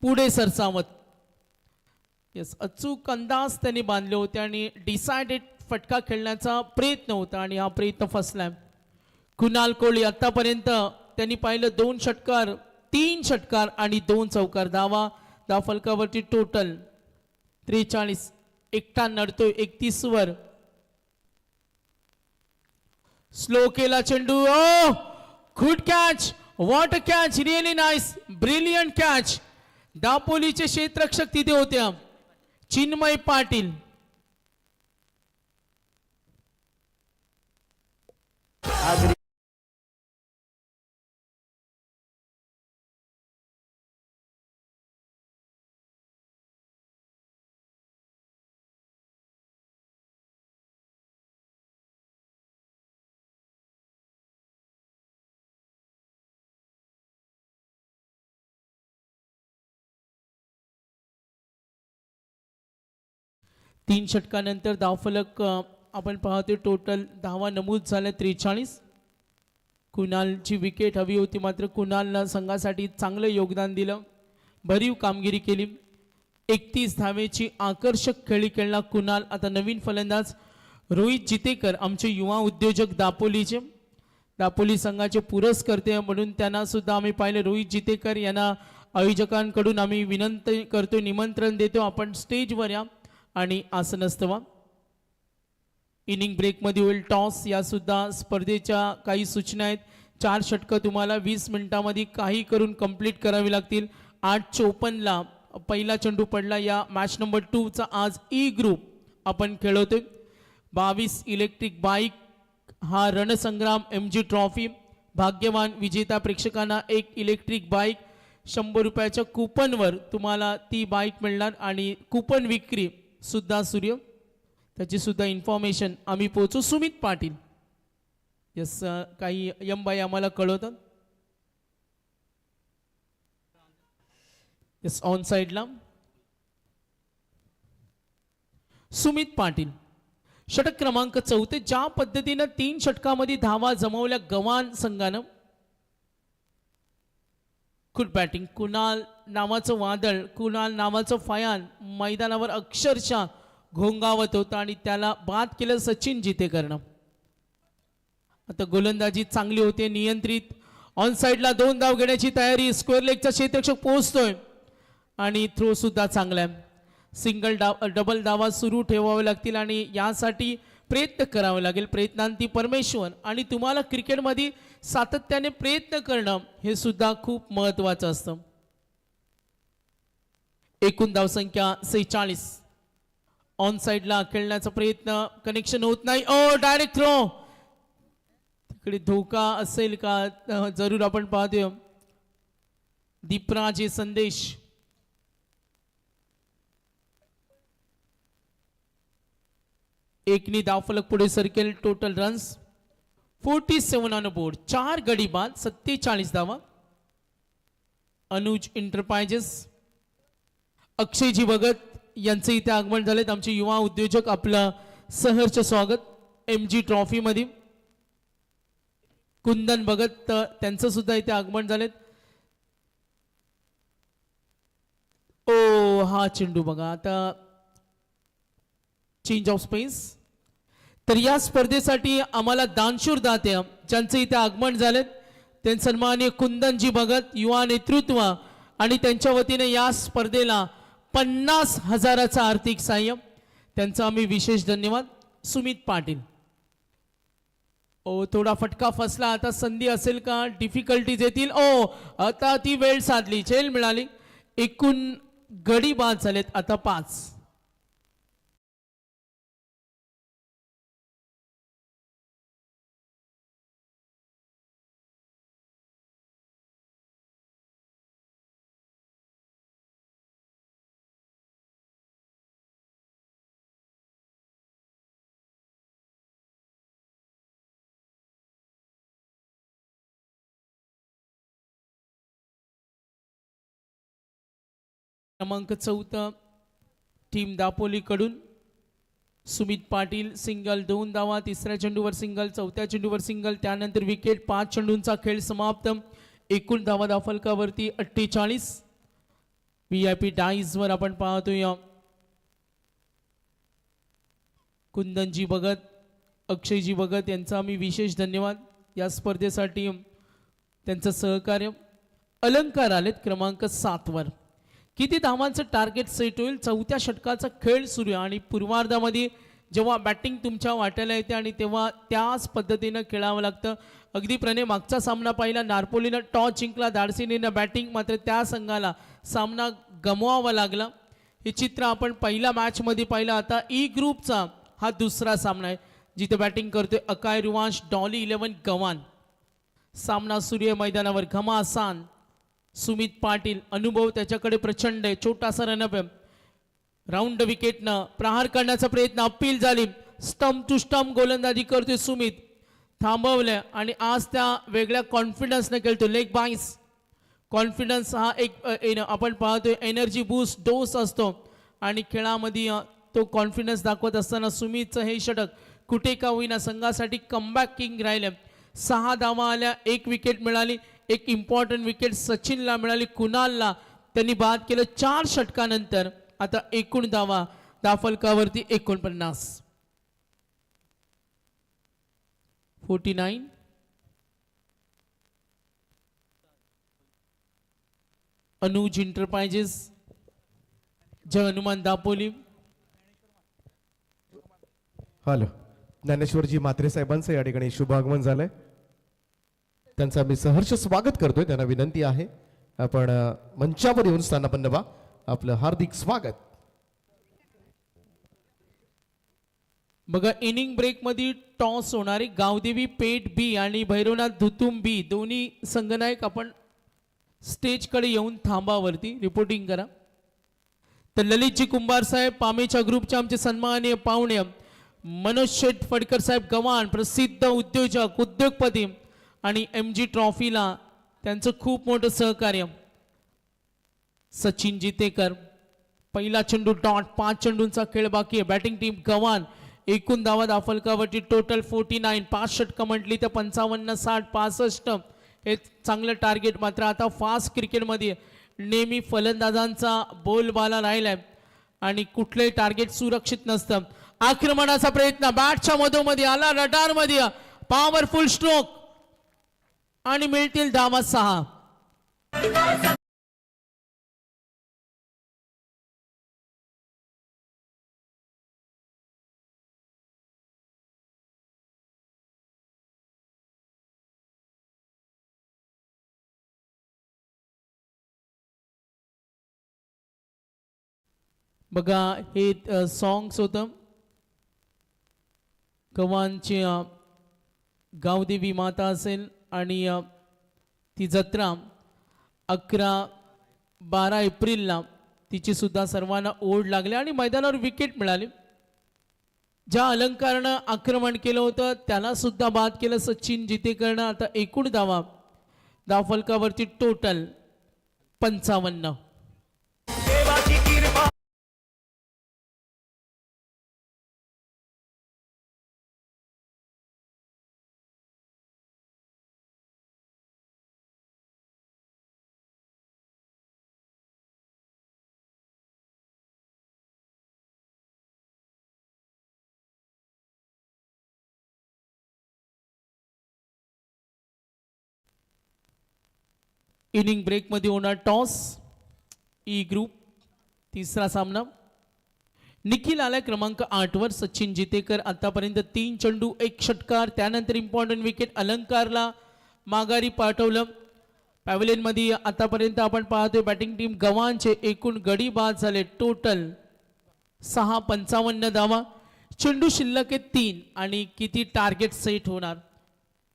पुढे सरसावत. यस, अचूक अंदाज त्यांनी बांधले होते आणि डिसाइडेड फटका खेळण्याचा प्रयत्न होता आणि हा प्रयत्न फसलाय. कुणाल कोळी आतापर्यंत त्यांनी पाहिलं 2 षटकार, 3 षटकार आणि 2 चौकार. धावा फलकावरती टोटल 43. एकटा नडतोय 31 वर. स्लो केला चेंडू. Oh good catch, what a catch, really nice, brilliant catch. दापोलीचे क्षेत्ररक्षक तिथे होत्या, चिन्मय पाटील. 3 षटकानंतर धावफलक आपण पाहतोय टोटल धावा नमूद झाल्या 43. कुणालची विकेट हवी होती, मात्र कुणालनं संघासाठी चांगलं योगदान दिलं, भरीव कामगिरी केली. 31 धावेची आकर्षक खेळी खेळला कुणाल. आता नवीन फलंदाज रोहित जितेकर, आमचे युवा उद्योजक दापोली संघाचे पुरस्कर्ते म्हणून त्यांना सुद्धा आम्ही पाहिले. रोहित जितेकर यांना आयोजकांकडून आम्ही विनंती करतो, निमंत्रण देतो, आपण स्टेजवर या आणि आसनस्थ व्हा. इनिंग ब्रेकमध्ये होईल टॉस. या सुद्धा स्पर्धेच्या काही सूचना आहेत. 4 षटकं तुम्हाला 20 मिनिटांमध्ये काही करून कंप्लीट करावी लागतील. 8:54 पहिला चेंडू पडला. या मॅच नंबर 2चा आज ई ग्रुप आपण खेळवतोय. 22 इलेक्ट्रिक बाईक हा रणसंग्राम MG ट्रॉफी. भाग्यवान विजेता प्रेक्षकांना एक इलेक्ट्रिक बाईक 100 रुपयाच्या कुपनवर तुम्हाला ती बाईक मिळणार आणि कुपन विक्री सुद्धा सूर्य, त्याची सुद्धा इन्फॉर्मेशन आम्ही पोहोचू. सुमित पाटील यस, काही यमबाई आम्हाला कळवतात. यस, ऑन साइडला सुमित पाटील. षटक क्रमांक 4. ज्या पद्धतीनं 3 षटकामध्ये धावा जमवल्या गव्हाण संघानं, गुड बॅटिंग. कुणाल नावाचं वादळ, कुणाल नावाचं फयान मैदानावर अक्षरशः घोंगावत होतं आणि त्याला बाद केलं सचिन जितेकरनं. आता गोलंदाजी चांगली होते, नियंत्रित. ऑन साइडला 2 धाव घेण्याची तयारी. स्क्वेअर लेगचा क्षेत्ररक्षक पोहोचतोय आणि थ्रो सुद्धा चांगला आहे. सिंगल डाव डबल धावा सुरू ठेवावे लागतील आणि यासाठी प्रयत्न करावे लागेल. प्रयत्नांती परमेश्वर. आणि तुम्हाला क्रिकेटमध्ये सातत्याने प्रयत्न करणं हे सुद्धा खूप महत्वाचं असतं. एकूण धावसंख्या 46. ऑन साइडला खेळण्याचा प्रयत्न, कनेक्शन होत नाही. ओ डायरेक्ट थ्रो. तिकडे धोका असेल का जरूर आपण पाहतोय. दीपराजे संदेश एकनी धावफलक पुढे सरकेल. Total runs 47 on board. 4 गडी बाद, 47 धावा. अनुज इंटरप्राइजेस अक्षयजी भगत यांचे इथे आगमन झालेत. आमचे युवा उद्योजक, आपलं सहर्ष स्वागत MG ट्रॉफी मध्ये. कुंदन भगत त्यांचं सुद्धा इथे आगमन झालेत. ओ हा चेंडू बघा, आता चेंज ऑफ स्पेस. तर या स्पर्धेसाठी आम्हाला दानशूर दाते ज्यांचे इथे आगमन झालेत, ते सन्माननीय कुंदनजी भगत, युवा नेतृत्व, आणि त्यांच्या वतीने या स्पर्धेला 50,000चं आर्थिक सहाय्य, त्यांचा आम्ही विशेष धन्यवाद. सुमित पाटील. ओ थोडा फटका फसला. आता संधी असेल का? डिफिकल्टीज येतील. ओ आता ती वेळ साधली, झेल मिळाली. एकूण गडी बाद झालेत आता 5. क्रमांक 4 टीम दापोलीकडून सुमित पाटील सिंगल, 2 धावा. तिसऱ्या चेंडूवर सिंगल, चौथ्या चेंडूवर सिंगल, त्यानंतर विकेट. 5 चेंडूंचा खेळ समाप्त. एकूण धावा धावफलकावरती 48. VIP डाईज वर आपण पाहतोय कुंदनजी भगत, अक्षयजी भगत यांचा आम्ही विशेष धन्यवाद. या स्पर्धेसाठी त्यांचं सहकार्य. अलंकार आलेत क्रमांक 7 वर. किती धावांचं टार्गेट सेट होईल? 4थ्या षटकाचा खेळ सुरू आहे आणि पूर्वार्धामध्ये जेव्हा बॅटिंग तुमच्या वाट्याला येते आणि तेव्हा त्याच पद्धतीनं खेळावं लागतं. अगदी प्रणय मागचा सामना पाहिला, नारपोलीनं टॉस जिंकला, धाडसीनं बॅटिंग, मात्र त्या संघाला सामना गमवावा लागला. हे चित्र आपण पहिल्या मॅचमध्ये पाहिलं. आता ई ग्रुपचा हा दुसरा सामना आहे जिथे बॅटिंग करतोय अकाय रुवांश, डॉली 11 गव्हाण. सामना सूर्य मैदानावर. घमासान सुमित पाटील, अनुभव त्याच्याकडे प्रचंड आहे. छोटासा रनअप आहे. राऊंड विकेटनं प्रहार करण्याचा प्रयत्न, अपील झाली. स्टंप टू स्टंप गोलंदाजी करतोय सुमित, थांबवलं आणि आज त्या वेगळ्या कॉन्फिडन्सने खेळतो. लेग बाईस. कॉन्फिडन्स हा एक आपण पाहतोय एनर्जी बूस्ट डोस असतो आणि खेळामध्ये तो कॉन्फिडन्स दाखवत असताना सुमितचं हे षटक कुठे का होईना संघासाठी कमबॅक किंग राहिलं. 6 धावा आल्या, 1 विकेट मिळाली, एक इम्पॉर्टंट विकेट सचिनला मिळाली, कुणालला त्यांनी बाद केलं 4 षटकानंतर. आता एकूण धावा दाफलकावरती 49. 49. अनुज इंटरप्राइजेस, जय हनुमान दापोली. हॅलो, ज्ञानेश्वरजी म्हात्रे साहेबांचं या ठिकाणी शुभ आगमन झालंय. त्यांचं आम्ही सहर्ष स्वागत करतोय. त्यांना विनंती आहे आपण मंचावर येऊन स्थानापन्न व्हा. आपलं हार्दिक स्वागत. बघा इनिंग ब्रेक मध्ये टॉस होणारे गावदेवी पेठ बी आणि भैरवनाथ धुतुम बी दोन्ही संघनायक आपण स्टेजकडे येऊन थांबावरती रिपोर्टिंग करा. तर ललितजी कुंभार साहेब पामेच्या ग्रुपचे आमचे सन्माननीय पाहुणे मनोज शेठ फडकर साहेब गव्हाण, प्रसिद्ध उद्योजक उद्योगपती आणि MG ट्रॉफीला त्यांचं खूप मोठं सहकार्य. सचिन जितेकर, पहिला चेंडू डॉट, 5 चेंडूंचा खेळ बाकी आहे. बॅटिंग टीम गव्हाण, एकूण धावा दाफलकावरती टोटल 49. 5 षटकं म्हटली तर 55, 60, 65 हे चांगलं टार्गेट. मात्र आता फास्ट क्रिकेटमध्ये नेहमी फलंदाजांचा बोलबाला राहिलाय आणि कुठलंही टार्गेट सुरक्षित नसतं. आक्रमणाचा प्रयत्न बॅटच्या मधोमध्ये आला, रडारमध्ये पॉवरफुल स्ट्रोक आणि मिळतील धावा 6. बघा हे सॉंग्स होतं गव्हाणची गावदेवी माता असेल आणि ती जत्रा 11-12 एप्रिलला तिची सुद्धा सर्वांना ओढ लागली आणि मैदानावर विकेट मिळाली. ज्या अलंकारानं आक्रमण केलं होतं त्याला सुद्धा बाद केलं सचिन जितेकरनं. आता एकूण धावा दाफलकावरती टोटल 55. इनिंग ब्रेक मध्ये होणार टॉस. ई ग्रुप तिसरा सामना. निखिल आला क्रमांक 8 वर. सचिन जितेकर आतापर्यंत 3 चेंडू 1 षटकार. त्यानंतर इम्पॉर्टंट विकेट अलंकारला माघारी पाठवलं. पॅव्हलियन मध्ये आतापर्यंत आपण पाहतोय बॅटिंग टीम गव्हाणचे एकूण गडी बाद झाले टोटल 6. 55 धावा. चेंडू शिल्लक आहे 3 आणि किती टार्गेट सेट होणार.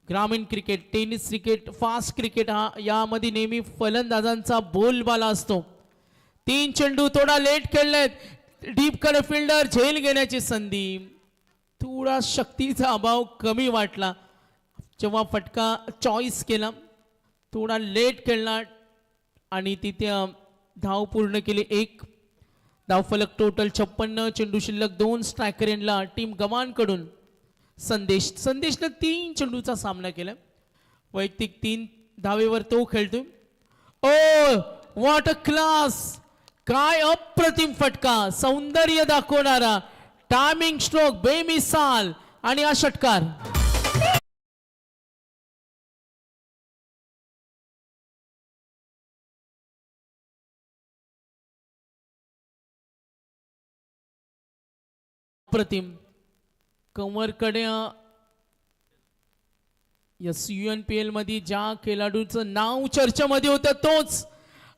ग्रामीण cricket, tennis cricket, fast cricket हा यामध्ये नेहमी फलंदाजांचा बोलबाला असतो. 3 चेंडू थोडा लेट खेळलेत. डीप कडे फिल्डर झेल घेण्याची संधी. थोडा शक्तीचा अभाव कमी वाटला जेव्हा फटका चॉईस केला. थोडा लेट खेळला आणि तिथे धाव पूर्ण केली. 1 धावफलक टोटल 56. चेंडू शिल्लक 2. स्ट्रायकर एंडला टीम गव्हाणकडून संदेशने 3 चेंडूचा सामना केला. वैयक्तिक 3 धावेवर तो खेळतोय. ओ व्हॉट अ क्लास. काय अप्रतिम फटका, सौंदर्य दाखवणारा टायमिंग स्ट्रोक बेमिसाल आणि हा षटकार. अप्रतिम. कमरकडे UNPL मध्ये ज्या खेळाडूचं नाव चर्चेमध्ये होतं तोच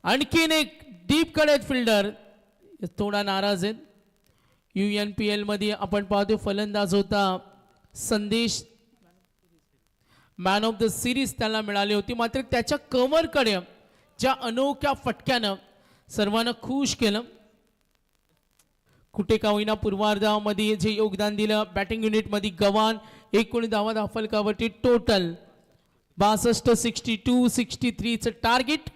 आणखीन एक डीप कडे फिल्डर थोडा नाराज आहेत. UNPL मध्ये आपण पाहतो फलंदाज होता संदेश. मॅन ऑफ द सिरीज त्याला मिळाली होती. मात्र त्याच्या कमरकडे ज्या अनोख्या फटक्यानं सर्वांना खुश केलं. कुठे का होईना पूर्वार्धामध्ये जे योगदान दिलं बॅटिंग युनिटमध्ये गव्हाण. एकूण धावा दाफलकावरती टोटल 62. 62, 63 टार्गेट.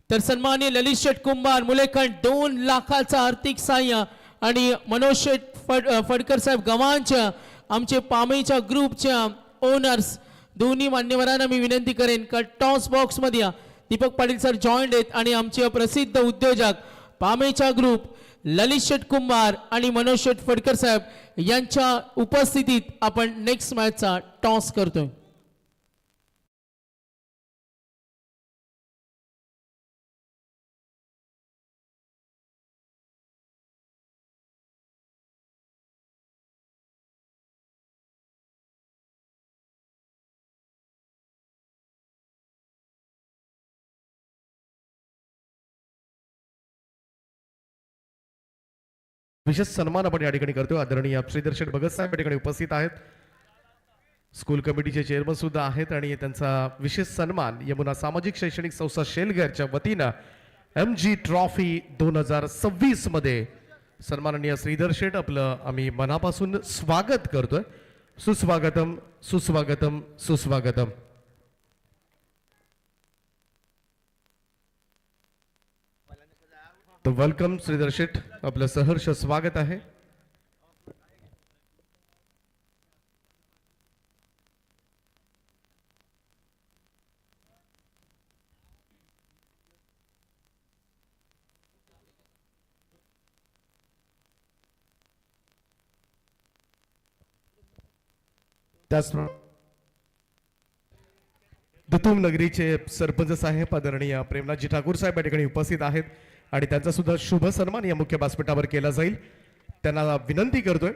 तर सन्माननीय ललित शेठ कुंभार मुलेखंड 2 लाखाचा आर्थिक सहाय्य आणि मनोज शेठ फडकर साहेब गव्हाणच्या आमचे पामईच्या ग्रुपच्या ओनर्स दोन्ही मान्यवरांना मी विनंती करेन का टॉस बॉक्स मध्ये या. दीपक पाटील सर जॉईंट आहेत आणि आमचे प्रसिद्ध उद्योजक पामेचा ग्रुप ललित शेठ कुंभार आणि मनोज शेठ फडकर साहेब यांच्या उपस्थितीत आपण नेक्स्ट मॅचचा टॉस करतोय. विशेष सन्मान आपण या ठिकाणी करतो. आदरणीय श्रीधर शेठ भगत साहेब या ठिकाणी उपस्थित आहेत. स्कूल कमिटीचे चेअरमन सुद्धा आहेत आणि त्यांचा विशेष सन्मान यमुना सामाजिक शैक्षणिक संस्था शेलघरच्या वतीनं MG ट्रॉफी 2026 मध्ये सन्माननीय श्रीधर शेठ आपलं आम्ही मनापासून स्वागत करतोय. सुस्वागतम सुस्वागतम सुस्वागतम. तो वेलकम श्रीधर शेठ, आपलं सहर्ष स्वागत आहे. त्याचप्रमाणे दुतुम नगरीचे सरपंच साहेब आदरणीय प्रेमनाथजी ठाकूर साहेब या ठिकाणी उपस्थित आहेत आणि त्यांचा सुद्धा शुभ सन्मान या मुख्य व्यासपीठावर केला जाईल. त्यांना विनंती करतोय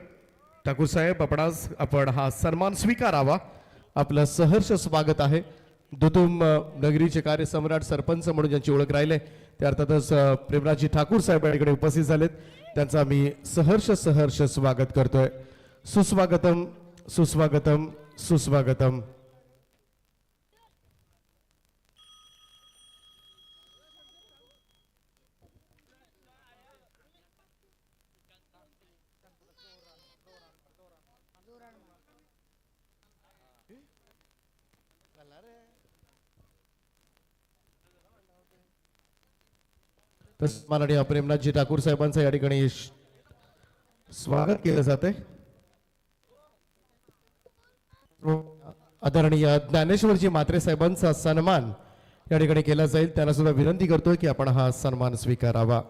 ठाकूर साहेब आपण हा सन्मान स्वीकारावा. आपलं सहर्ष स्वागत आहे. दुतुम नगरीचे कार्यसम्राट सरपंच म्हणून ज्यांची ओळख राहिले ते अर्थातच प्रेमनाथजी ठाकूर साहेब या ठिकाणी उपस्थित झालेत. त्यांचा मी सहर्ष सहर्ष स्वागत करतोय. सुस्वागतम सुस्वागतम सुस्वागतम. माननीय प्रेमनाथजी ठाकूर साहेबांचं या ठिकाणी स्वागत केलं जाते. आदरणीय ज्ञानेश्वरजी म्हात्रे साहेबांचा सन्मान या ठिकाणी केला जाईल. त्यांना सुद्धा विनंती करतोय की आपण हा सन्मान स्वीकारावा.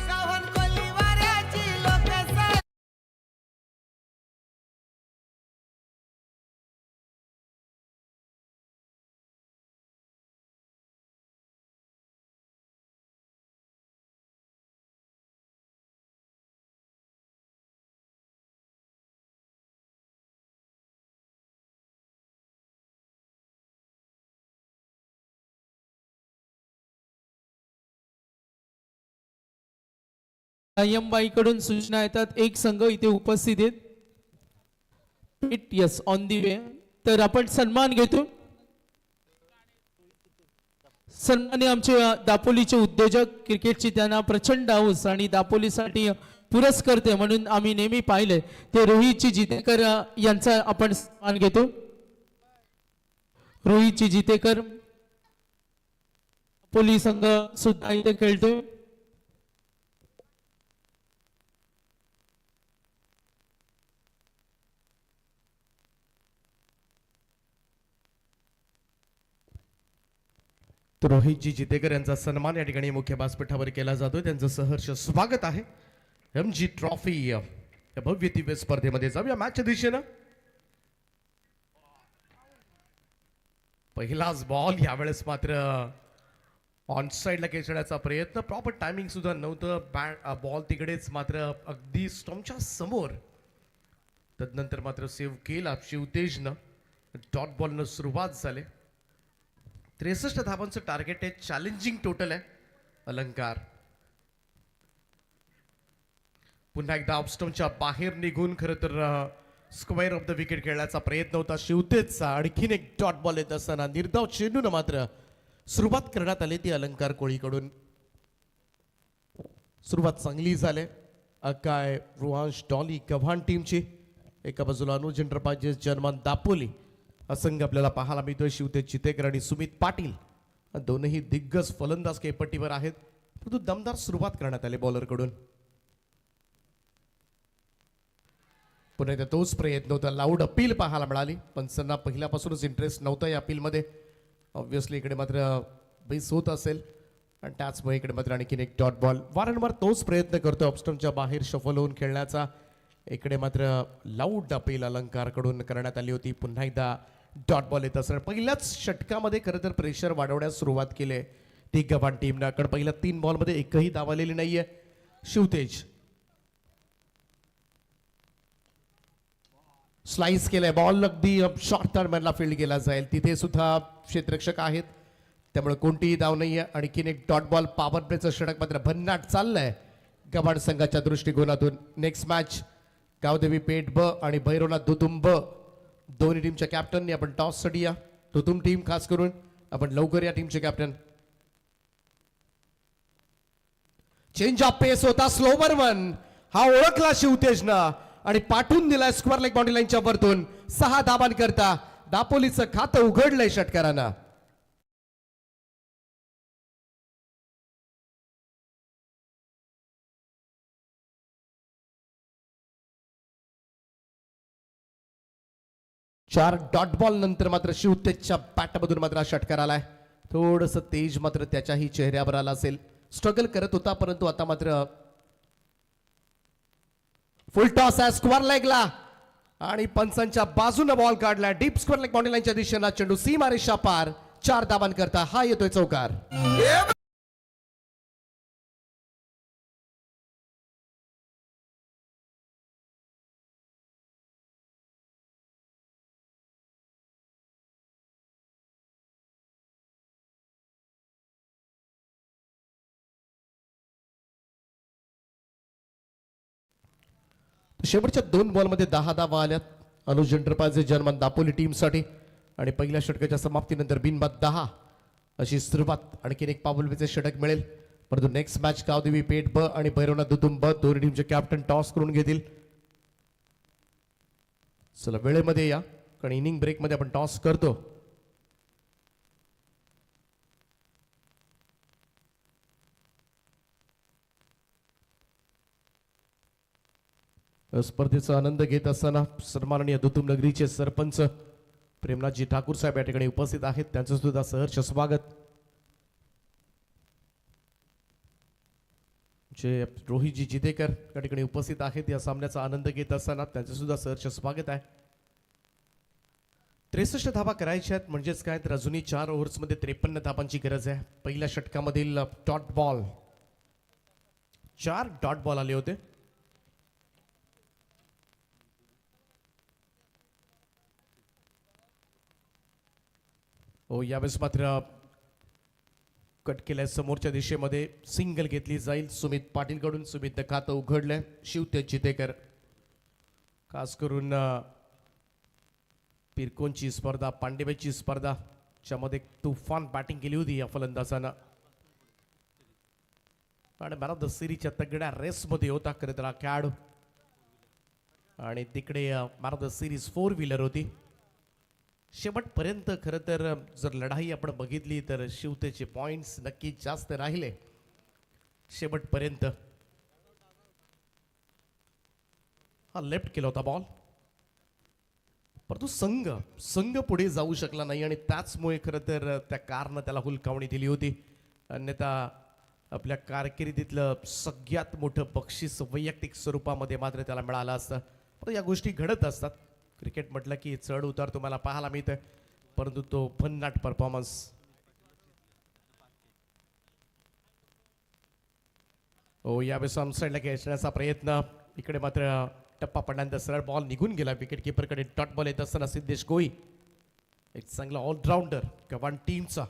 सावन कोलीवाऱ्याची लोकसंख्या कडून सूचना येतात. एक संघ इथे उपस्थित आहेत. यस ऑन दी वे. तर आपण सन्मान घेतो. सन्मान्य आमचे दापोलीचे उद्योजक क्रिकेटची त्यांना प्रचंड हौस आणि दापोलीसाठी पुरस्कर्ते म्हणून आम्ही नेहमी पाहिले ते रोहितजी जितेकर यांचा आपण सन्मान घेतो. रोहितजी जितेकर दापोली संघ सुद्धा इथे खेळतोय. तर रोहितजी जितेकर यांचा सन्मान या ठिकाणी मुख्य व्यासपीठावर केला जातोय. त्यांचं सहर्ष स्वागत आहे. MG ट्रॉफी या भव्य दिव्य स्पर्धेमध्ये जाऊया मॅचच्या दिशेनं. पहिलाच बॉल यावेळेस मात्र ऑन साइडला खेचण्याचा प्रयत्न. प्रॉपर टायमिंग सुद्धा नव्हतं. बॉल तिकडेच मात्र अगदी स्टंपच्या समोर. तदनंतर मात्र सेव्ह केला शिवतेजनं. डॉट बॉलनं सुरुवात झाली. 63 धावांचं टार्गेट आहे. चॅलेंजिंग टोटल आहे अलंकार. पुन्हा एकदा ऑफस्टमच्या बाहेर निघून खरं तर स्क्वेअर ऑफ द विकेट खेळण्याचा प्रयत्न होता शिवतेजचा. आणखीन एक डॉट बॉल येत असताना निर्धाव चेंडून मात्र सुरुवात करण्यात आली ती अलंकार कोळीकडून. सुरुवात चांगली झाली. अकाय, रुहांश, डॉली, गव्हाण टीमची. एका बाजूला अनुज एंटरप्राइजेस, जर्मन दापोली असंघ आपल्याला पाहायला मिळतोय. शिवतेज चितेकर आणि सुमित पाटील दोनही दिग्गज फलंदाज खेळपट्टीवर आहेत. परंतु दमदार सुरुवात करण्यात आली बॉलरकडून. पुन्हा एकदा तोच प्रयत्न होता. लाऊड अपील पाहायला मिळाली. पंचांना पहिल्यापासूनच इंटरेस्ट नव्हता या अपीलमध्ये. ऑब्व्हियसली इकडे मात्र बेस होत असेल आणि त्याचमुळे इकडे मात्र आणखीन एक डॉट बॉल. वारंवार तोच प्रयत्न करतो ऑफस्टमच्या बाहेर शफल होऊन खेळण्याचा. इकडे मात्र लाऊड अपील अलंकारकडून करण्यात आली होती. पुन्हा एकदा डॉट बॉल येत असणार. पहिल्याच षटकामध्ये खरं तर प्रेशर वाढवण्यास सुरुवात केली ती गव्हाण टीमनं. कारण पहिल्या 3 बॉलमध्ये एकही धाव आलेली नाहीये शिवतेज. स्लाइस केलाय बॉल. अगदी शॉर्ट टर्मला फील्ड केला जाईल. तिथे सुद्धा क्षेत्ररक्षक आहेत त्यामुळे कोणतीही धाव नाहीये. आणखीन एक डॉट बॉल. पॉवर प्लेचं षटक मात्र भन्नाट चाललंय गव्हाण संघाच्या दृष्टिकोनातून. नेक्स्ट मॅच गावदेवी पेठ ब आणि भैरवनाथ दुतुम ब दोन्ही टीमच्या कॅप्टननी आपण टॉस साठी या. दुतुम टीम खास करून आपण लवकर या टीमचे कॅप्टन. चेंज ऑफ पेस होता. स्लोवर वन हा ओळखला शिवतेजनं आणि पाठवून दिलाय स्क्वेअर लेग बाउंड्री लाईनच्या वरतून. 6 धाबांकरता दापोलीचं खातं उघडलंय षटकारानं. चार डॉट बॉल नंतर मात्र शिवतेजच्या बॅटमधून मात्र हा षटकार आलाय. थोडस तेज मात्र त्याच्याही चेहऱ्यावर आला असेल. स्ट्रगल करत होता परंतु आता मात्र फुल टॉस आहे स्क्वेअर लेगला आणि पंचांच्या बाजूने बॉल काढलाय. डीप स्क्वेअर लेग बाउंड्री लाईनच्या दिशेला चेंडू सीमारेषा पार. 4 धाबांकरता हा येतोय चौकार. शेवटच्या 2 बॉलमध्ये 10 धावा आल्यात अनुज एंटरप्राइजेस जर्मन दापोली टीमसाठी. आणि पहिल्या षटकाच्या समाप्तीनंतर बिनबाद 10 अशी सुरुवात. आणखीन एक पावलवेचे षटक मिळेल. परंतु नेक्स्ट मॅच गावदेवी पेठ ब आणि भैरवनाथ दुतुम ब दोन्ही टीमचे कॅप्टन टॉस करून घेतील. चला वेळेमध्ये या कारण इनिंग ब्रेकमध्ये आपण टॉस करतो. स्पर्धेचा आनंद घेत असताना सन्माननीय दुतुम नगरीचे सरपंच प्रेमनाथजी ठाकूर साहेब या ठिकाणी उपस्थित आहेत. त्यांचं सुद्धा सहर्ष स्वागत. जे रोहितजी जितेकर या ठिकाणी उपस्थित आहेत या सामन्याचा आनंद घेत असताना त्यांचं सुद्धा सहर्ष स्वागत आहे. 63 धावा करायच्या आहेत म्हणजेच काय तर अजूनही 4 ओव्हर्समध्ये 53 धावांची गरज आहे. पहिल्या षटकामधील डॉट बॉल 4 डॉट बॉल आले होते. हो यावेळेस मात्र कट केल्या समोरच्या दिशेमध्ये सिंगल घेतली जाईल सुमित पाटील कडून. सुमित खातं उघडलंय शिवतेज जितेकर. खास करून पिरकोनची स्पर्धा पांडेबाईची स्पर्धा ज्यामध्ये तुफान बॅटिंग केली होती या फलंदाजानं आणि मॅन ऑफ द सिरीजच्या तगड्या रेसमध्ये होता खरं तर हा खेळाडू. आणि तिकडे man of the series 4 wheeler होती. शेवटपर्यंत खरं तर जर लढाई आपण बघितली तर शिवतेचे पॉइंट्स नक्कीच जास्त राहिले शेवटपर्यंत. हा लेफ्ट केला होता बॉल परंतु संघ पुढे जाऊ शकला नाही आणि त्याचमुळे खरं तर त्या कारनं त्याला हुलकावणी दिली होती. अन्यथा आपल्या कारकिर्दीतलं सगळ्यात मोठं बक्षीस वैयक्तिक स्वरूपामध्ये मात्र त्याला मिळालं असतं. पण या गोष्टी घडत असतात. क्रिकेट म्हटलं की चढ उतार तुम्हाला पाहायला मिळतं परंतु तो भन्नाट परफॉर्मन्स. हो यावेळेस ऑन साईडला खेचण्याचा प्रयत्न. इकडे मात्र टप्पा पडल्यानंतर सरळ बॉल निघून गेला विकेट कीपरकडे. डॉट बॉल येत असताना सिद्धेश गोई एक चांगला ऑलराऊंडर गव्हाण टीमचा.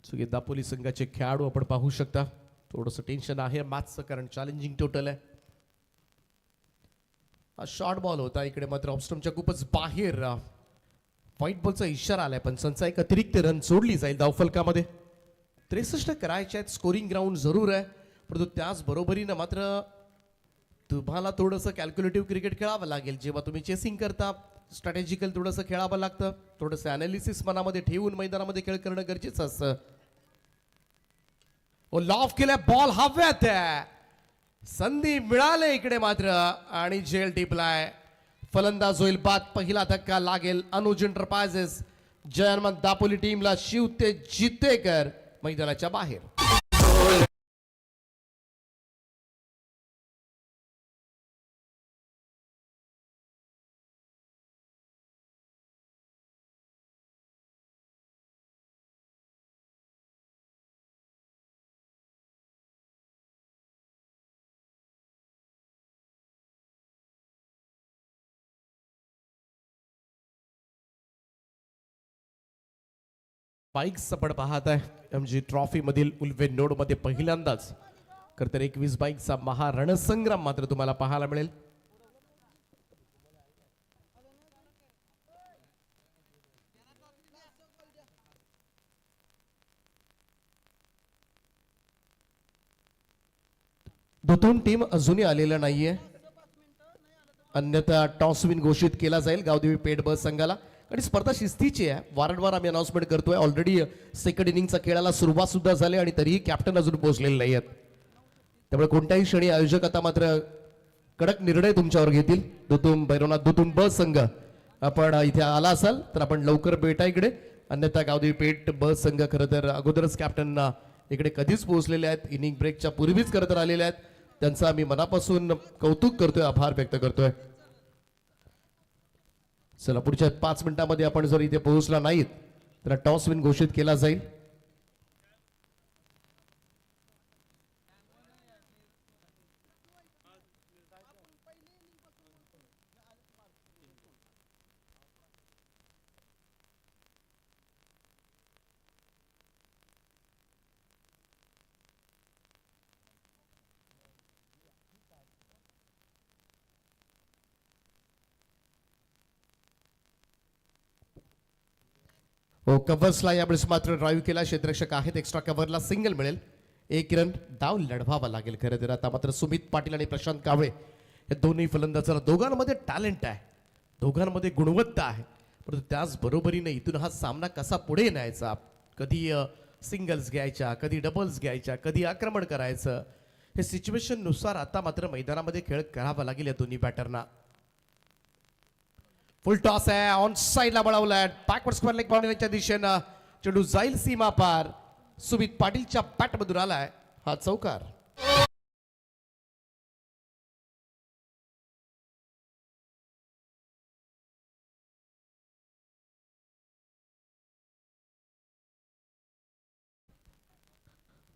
सुगीत दापोली संघाचे खेळाडू आपण पाहू शकता. थोडंसं टेन्शन आहे मॅचचं कारण चॅलेंजिंग टोटल आहे. हा शॉर्ट बॉल होता इकडे मात्र ऑफस्टमच्या खूपच बाहेर व्हाईट बॉलचा इशारा आलाय पण संचा एक अतिरिक्त रन सोडली जाईल धावफलकामध्ये. 63 करायचे आहेत. स्कोरिंग ग्राउंड जरूर आहे परंतु त्याच बरोबरीनं मात्र तुम्हाला थोडंसं कॅल्क्युलेटिव्ह क्रिकेट खेळावं लागेल. जेव्हा तुम्ही चेसिंग करता स्ट्रॅटेजिकल थोडंसं खेळावं लागतं. थोडंसं अनालिसिस मनामध्ये ठेवून मैदानामध्ये खेळ करणं गरजेचं असतं. लॉफ केलाय बॉल हव्यात आहे. संधी मिळाले इकडे मात्र आणि जेल टिपलाय. फलंदाज होईल बाद. पहिला धक्का लागेल अनुज एंटरप्राइजेस जयनमन दापोली टीमला. शिव ते जितेकर मैदानाच्या बाहेर. बाईक्स आपण पाहत आहे एमजी ट्रॉफी मधील उल्वे नोड मध्ये पहिल्यांदाच खरं तर 21 बाईकचा महारणसंग्राम मात्र तुम्हाला पाहायला मिळेल. दोन टीम अजूनही आलेल्या नाहीये अन्यथा टॉस विन घोषित केला जाईल गावदेवी पेठ ब संघाला. आणि स्पर्धा शिस्तीची आहे. वारंवार आम्ही अनाउन्समेंट करतोय. ऑलरेडी सेकंड इनिंगचा खेळाला सुरुवात सुद्धा झाली आणि तरीही कॅप्टन अजून पोहोचलेले नाही आहेत. त्यामुळे कोणत्याही क्षणी आयोजक आता मात्र कडक निर्णय तुमच्यावर घेतील. दुतुम भैरवनाथ दुतुम ब संघ आपण इथे आला असाल तर आपण लवकर भेटा इकडे. अन्यथा गावदेवी पेठ ब संघ खरं तर अगोदरच कॅप्टन इकडे कधीच पोहोचलेले आहेत. इनिंग ब्रेकच्या पूर्वीच खरं तर आलेले आहेत. त्यांचं आम्ही मनापासून कौतुक करतोय आभार व्यक्त करतोय. चला पुढच्या 5 मिनिटांमध्ये आपण जर इथे पोहोचला नाहीत तर टॉस विन घोषित केला जाईल. हो कव्हर्सला यावेळेस मात्र ड्राईव्ह केला. क्षेत्ररक्षक आहेत. एक्स्ट्रा कव्हरला सिंगल मिळेल. 1 रन डाव लढवावा लागेल खरं तर. आता मात्र सुमित पाटील आणि प्रशांत कावळे हे दोन्ही फलंदाजाला दोघांमध्ये टॅलेंट आहे. दोघांमध्ये गुणवत्ता आहे. परंतु त्याच बरोबरीने इथून हा सामना कसा पुढे न्यायचा. कधी सिंगल्स घ्यायच्या कधी डबल्स घ्यायच्या कधी आक्रमण करायचं हे सिच्युएशन नुसार आता मात्र मैदानामध्ये खेळ करावा लागेल या दोन्ही बॅटरना. फुल टॉस आहे. ऑन साईडला वळवलाय. बॅकवर्ड स्क्वेअर लेग बाउंड्रीच्या दिशेनं चेंडू जाईल सीमा पार. सुमित पाटीलच्या बॅट मधून आलाय हा चौकार.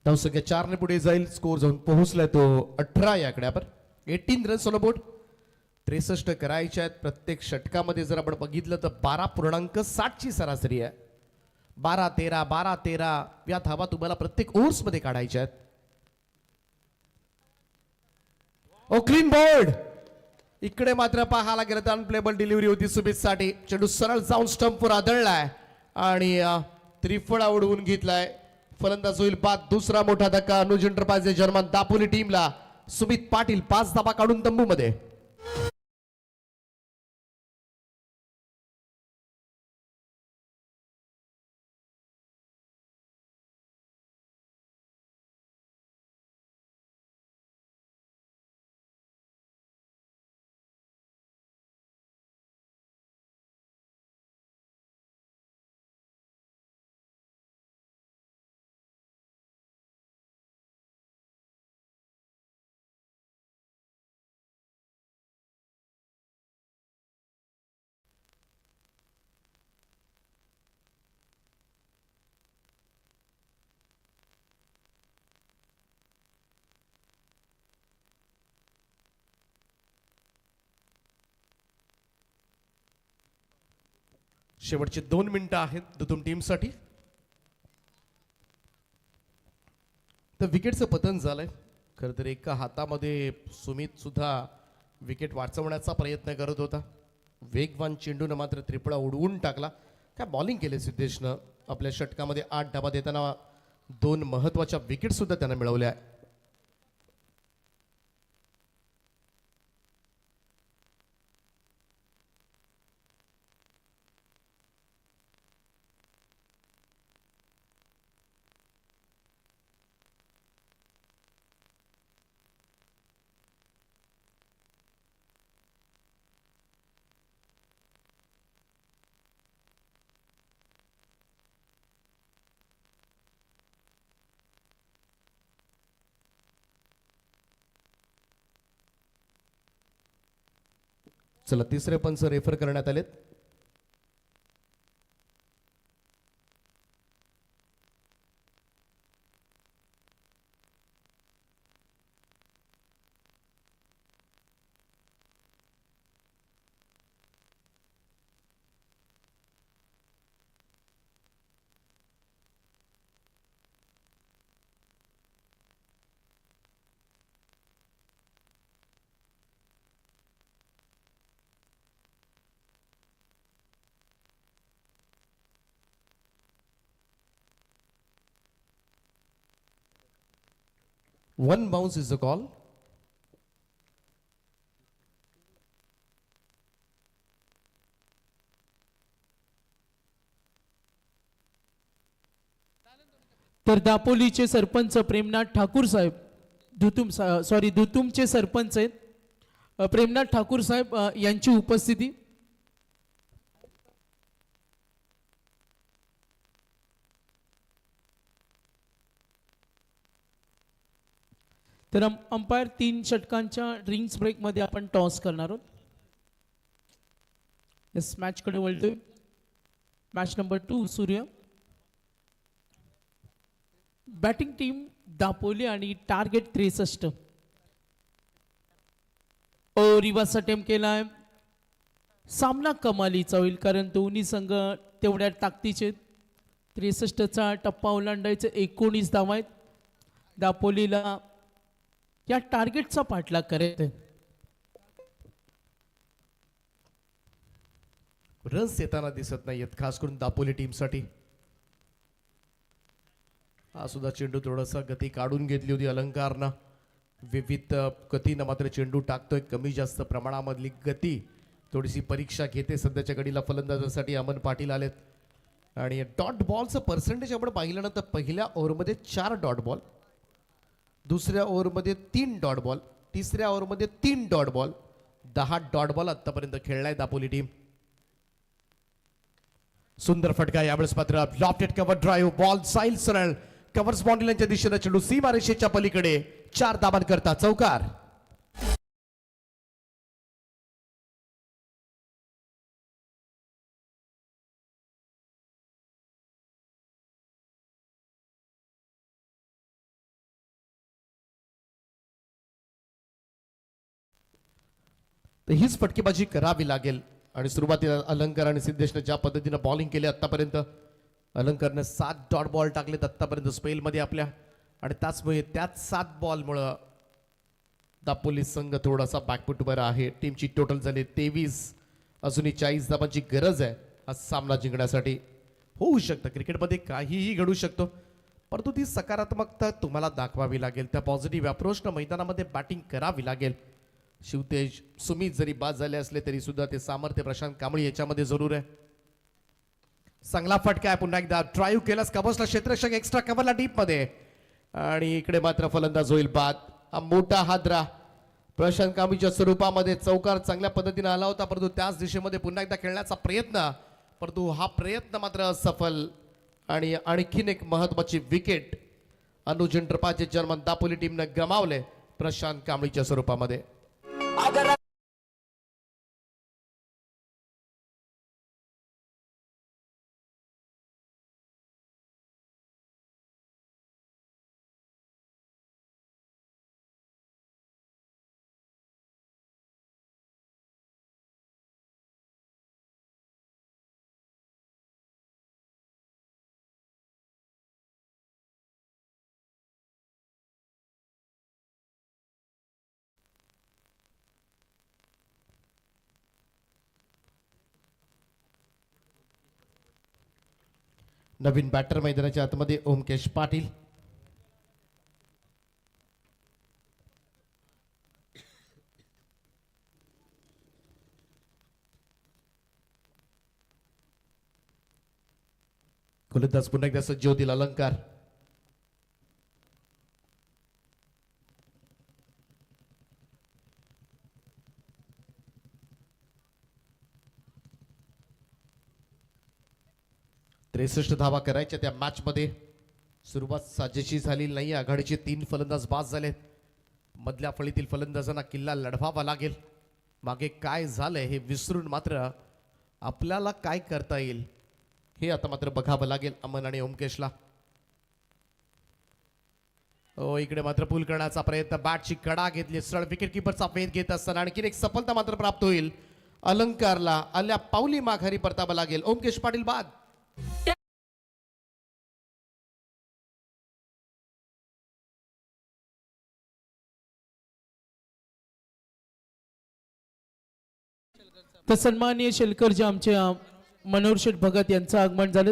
धावसंख्या 4 ने पुढे जाईल. स्कोर जाऊन पोहोचलाय तो 18 या आकड्यावर. 18 रन्स ऑन बोर्ड. 63 करायच्या आहेत प्रत्येक षटकामध्ये. जर आपण बघितलं तर 12.60 ची सरासरी आहे. 12-13 12-13 या धावा तुम्हाला प्रत्येक ओव्हर्स मध्ये काढायच्या आहेत. ओ क्लीन बोर्ड. इकडे मात्र पाहायला गेलं तर अनप्लेबल डिलिव्हरी होती सुमित साठी. चेंडू सरळ जाऊन स्टंपवर आदळलाय आणि त्रिफळा उडवून घेतलाय. फलंदाज होईल बाद. दुसरा मोठा धक्का अनुज एंटरप्राइजेस जर्मन दापोली टीमला. सुमित पाटील 5 धावा काढून तंबूमध्ये. शेवटचे 2 मिनिटं आहेत दुतुम टीमसाठी. तर विकेटचं पतन झालंय. खरं तर एका हातामध्ये सुमित सुद्धा विकेट वाचवण्याचा प्रयत्न करत होता. वेगवान चेंडूनं मात्र त्रिपुळा उडवून टाकला. काय बॉलिंग केले सिद्धेशनं. आपल्या षटकामध्ये 8 धाबा देताना 2 महत्वाच्या विकेट सुद्धा त्यानं मिळवल्या. चला तिसरे पंच रेफर करण्यात आलेत. One bounce is the call. तर दापोलीचे सरपंच प्रेमनाथ ठाकूर साहेब दुतुमचे सरपंच आहेत प्रेमनाथ ठाकूर साहेब यांची उपस्थिती. तर अंपायर 3 षटकांच्या ड्रिंक्स ब्रेक मध्ये आपण टॉस करणार आहोत. इस मॅच कडे वळतोय. मॅच नंबर 2 सूर्य. बॅटिंग टीम दापोली आणि टार्गेट 63. रिवर्स अटेम्प्ट केलाय. सामना कमालीचा होईल कारण दोन्ही संघ तेवढ्या ताकदीचे. 63चा टप्पा ओलांडायचे 19 धावा आहेत. दापोलीला या टार्गेटचा पाठलाग करायचा. रन्स येताना दिसत नाहीयेत खास करून दापोली टीमसाठी. हा सुद्धा चेंडू थोडासा गती काढून घेतली होती अलंकारनं. विविध गतीनं मात्र चेंडू टाकतोय. कमी जास्त प्रमाणामधली गती थोडीशी परीक्षा घेते. सध्याच्या घडीला फलंदाजासाठी अमन पाटील आलेत. आणि डॉट बॉलचं पर्सेंटेज आपण पाहिलं ना तर पहिल्या ओव्हरमध्ये 4 डॉट बॉल, दुसऱ्या ओव्हरमध्ये 3 डॉट बॉल, तिसऱ्या ओव्हरमध्ये 3 डॉट बॉल, 10 डॉट बॉल आतापर्यंत खेळलाय दापोली टीम. सुंदर फटका यावेळेस मात्र lofted cover drive ball Sail सरळ कव्हर्स बाउंड्रीच्या दिशेने चेंडू सीमारेषेच्या पलीकडे 4 धाबांकरता चौकार. तर हीच फटकेबाजी करावी लागेल. आणि सुरुवातीला अलंकार आणि सिद्धेशने ज्या पद्धतीने बॉलिंग केली आतापर्यंत, अलंकारने 7 डॉट बॉल टाकलेत आतापर्यंत स्पेलमध्ये आपल्या. आणि त्याचमुळे त्याच 7 बॉलमुळं दापोली संघ थोडासा बॅकफुटवर आहे. टीमची टोटल झाली 23. अजूनही 40 धाबांची गरज आहे हा सामना जिंकण्यासाठी. होऊ शकतं क्रिकेटमध्ये काहीही घडू शकतो, परंतु ती सकारात्मकता तुम्हाला दाखवावी लागेल. त्या पॉझिटिव्ह अप्रोचनं मैदानामध्ये बॅटिंग करावी लागेल. शिवतेज सुमित जरी बाद झाले असले तरी सुद्धा ते सामर्थ्य प्रशांत कांबळी याच्यामध्ये जरूर आहे. चांगला फटका आहे. पुन्हा एकदा ड्राईव्ह केलास कबसला क्षेत्ररक्षक एक्स्ट्रा कव्हरला डीप मध्ये. आणि इकडे मात्र फलंदाज होईल बाद. हा मोठा हादरा प्रशांत कांबळीच्या स्वरूपामध्ये चौकार चांगल्या पद्धतीने आला होता, परंतु त्याच दिशेमध्ये पुन्हा एकदा खेळण्याचा प्रयत्न, परंतु हा प्रयत्न मात्र असफल. आणि आणखीन एक महत्वाची विकेट अनुज इंटरपाचे जर्मन दापोली टीमने गमावले प्रशांत कांबळीच्या स्वरूपामध्ये. नवीन बॅटर मैदानाच्या आतमध्ये ओमकेश पाटील. गोलंदाज पुन्हा एकदा सज्ज होतील अलंकार. त्रेसष्ट धावा करायच्या त्या मॅच मध्ये. सुरुवात साजेशी झालेली नाही. आघाडीचे 3 फलंदाज बाद झालेत. मधल्या फळीतील फलंदाजांना किल्ला लढवावा लागेल. मागे काय झालंय हे विसरून मात्र आपल्याला काय करता येईल हे आता मात्र बघावं लागेल अमन आणि ओमकेशला. इकडे मात्र पूल करण्याचा प्रयत्न. बॅटची कडा घेतली. सरळ विकेट किपरचा वेध घेत असताना आणखी एक सफलता मात्र प्राप्त होईल अलंकारला. आल्या पावली माघारी परतावं लागेल. ओमकेश पाटील बाद. तर सन्माननीय शेलकर जे आमच्या मनोहर शेठ भगत यांचं आगमन झालं.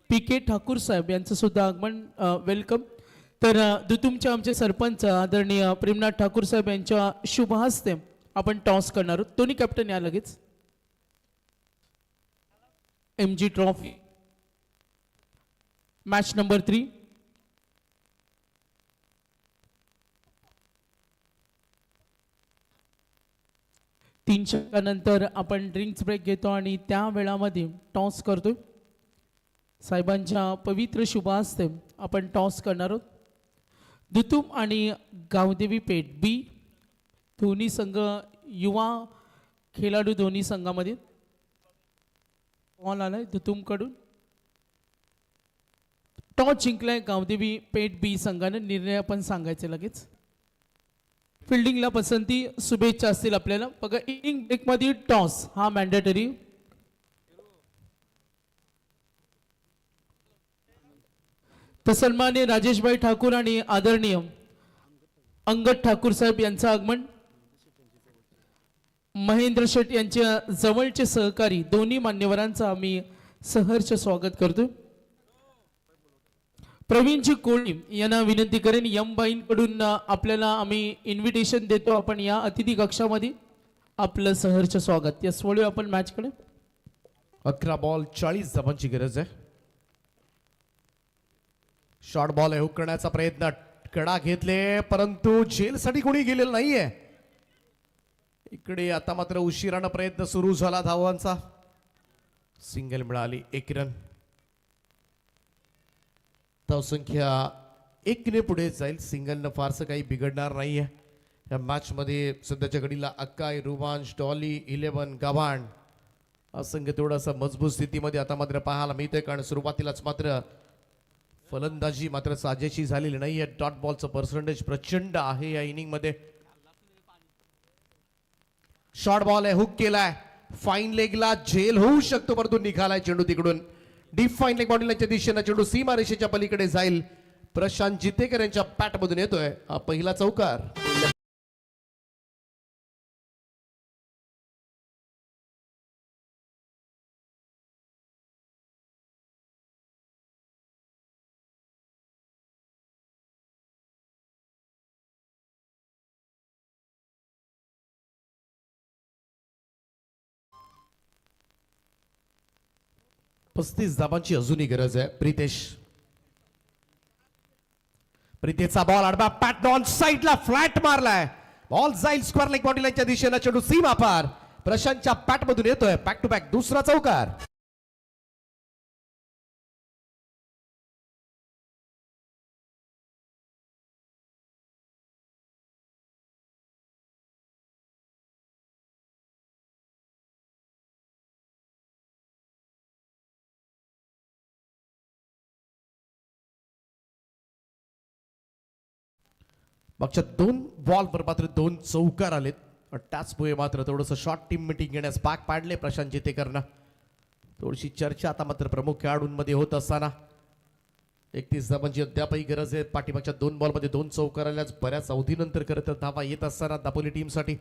पी.के. ठाकूर साहेब यांचं सुद्धा आगमन वेलकम. तर दुतुमचे आमचे सरपंच आदरणीय प्रेमनाथ ठाकूर साहेब यांच्या शुभ हस्ते आपण टॉस करणार आहोत. दोन्ही कॅप्टन या लगेच. MG trophy match number 3. तीन षटकानंतर आपण ड्रिंक्स ब्रेक घेतो आणि त्या वेळामध्ये टॉस करतो. साहेबांच्या पवित्र शुभ हस्ते आपण टॉस करणार आहोत. दुतुम आणि गावदेवी पेठ बी दोन्ही संघ युवा खेळाडू दोन्ही संघामध्ये. बॉल आलाय दुतुमकडून. टॉस जिंकलाय गावदेवी पेठ बी संघाने. निर्णय आपण सांगायचे लगेच. फिल्डिंगला पसंती शुभेच्छा असतील आपल्याला. बघा इनिंग ब्रेकमध्ये टॉस हा मॅन्डेटरी. तर सन्माननीय राजेशभाई ठाकूर आणि आदरणीय अंगद ठाकूर साहेब यांचं आगमन. महेंद्र शेठ यांच्या जवळचे सहकारी दोन्ही मान्यवरांचं आम्ही सहर्ष स्वागत करतो. प्रवीणजी कोळी यांना विनंती करेन. यमबाईंकडून आपल्याला आम्ही इन्व्हिटेशन देतो. आपण या अतिथी कक्षामध्ये आपलं सहर्ष स्वागत. यस वळूया आपण मॅचकडे. 11 बॉल 40 धावांची गरज आहे. शॉर्ट बॉल आहे. हुक करण्याचा प्रयत्न. कडा घेतले परंतु जेलसाठी कोणी गेलेलं नाहीये. इकडे आता मात्र उशिरानं प्रयत्न सुरू झाला धावांचा. सिंगल मिळाली. 1 रन. धावसंख्या 1 ने पुढे जाईल. सिंगलनं फारसं काही बिघडणार नाहीये या मॅच मध्ये. सध्याच्या घडीला अक्काई, रुवांश, डॉली, 11 गव्हाण हा संघ थोडासा मजबूत स्थितीमध्ये आता मात्र पाहायला मिळतोय. कारण सुरुवातीलाच मात्र फलंदाजी मात्र साजेशी झालेली नाहीये. डॉट बॉलचं पर्सेंटेज प्रचंड आहे या इनिंग मध्ये. शॉर्ट बॉल आहे. हुक केलाय. फाईन लेगला झेल होऊ शकतो परंतु निघालाय चेंडू तिकडून. डीप फाईन लेग बॉडीलाच्या दिशेने चेंडू सीमा रेषेच्या पलीकडे जाईल. प्रशांत जितेकर यांच्या बॅटमधून येतोय हा पहिला चौकार. पस्तीस धावांची अजूनही गरज आहे. प्रितेशचा बॉल आडवा पॅटनॉन साईडला फ्लॅट मारलाय. बॉल जाईल स्क्वेअर लेग बॉडीलाच्या दिशेने चेंडू सीमा पार. प्रशांतच्या बॅटमधून येतोय बॅक टू बॅक दुसरा चौकार. मागच्या 2 बॉलवर मात्र 2 चौकार आलेत. त्याचमुळे मात्र थोडंसं शॉर्ट टीम मिटिंग घेण्यास भाग पाडले प्रशांत जितेकरनं. थोडीशी चर्चा आता मात्र प्रमुख खेळाडूंमध्ये होत असताना 31 धावांची अद्यापही गरज आहे. पाठीमागच्या 2 बॉलमध्ये 2 चौकार आल्याच बऱ्याच अवधीनंतर खरं तर धावा येत असताना दापोली टीमसाठी.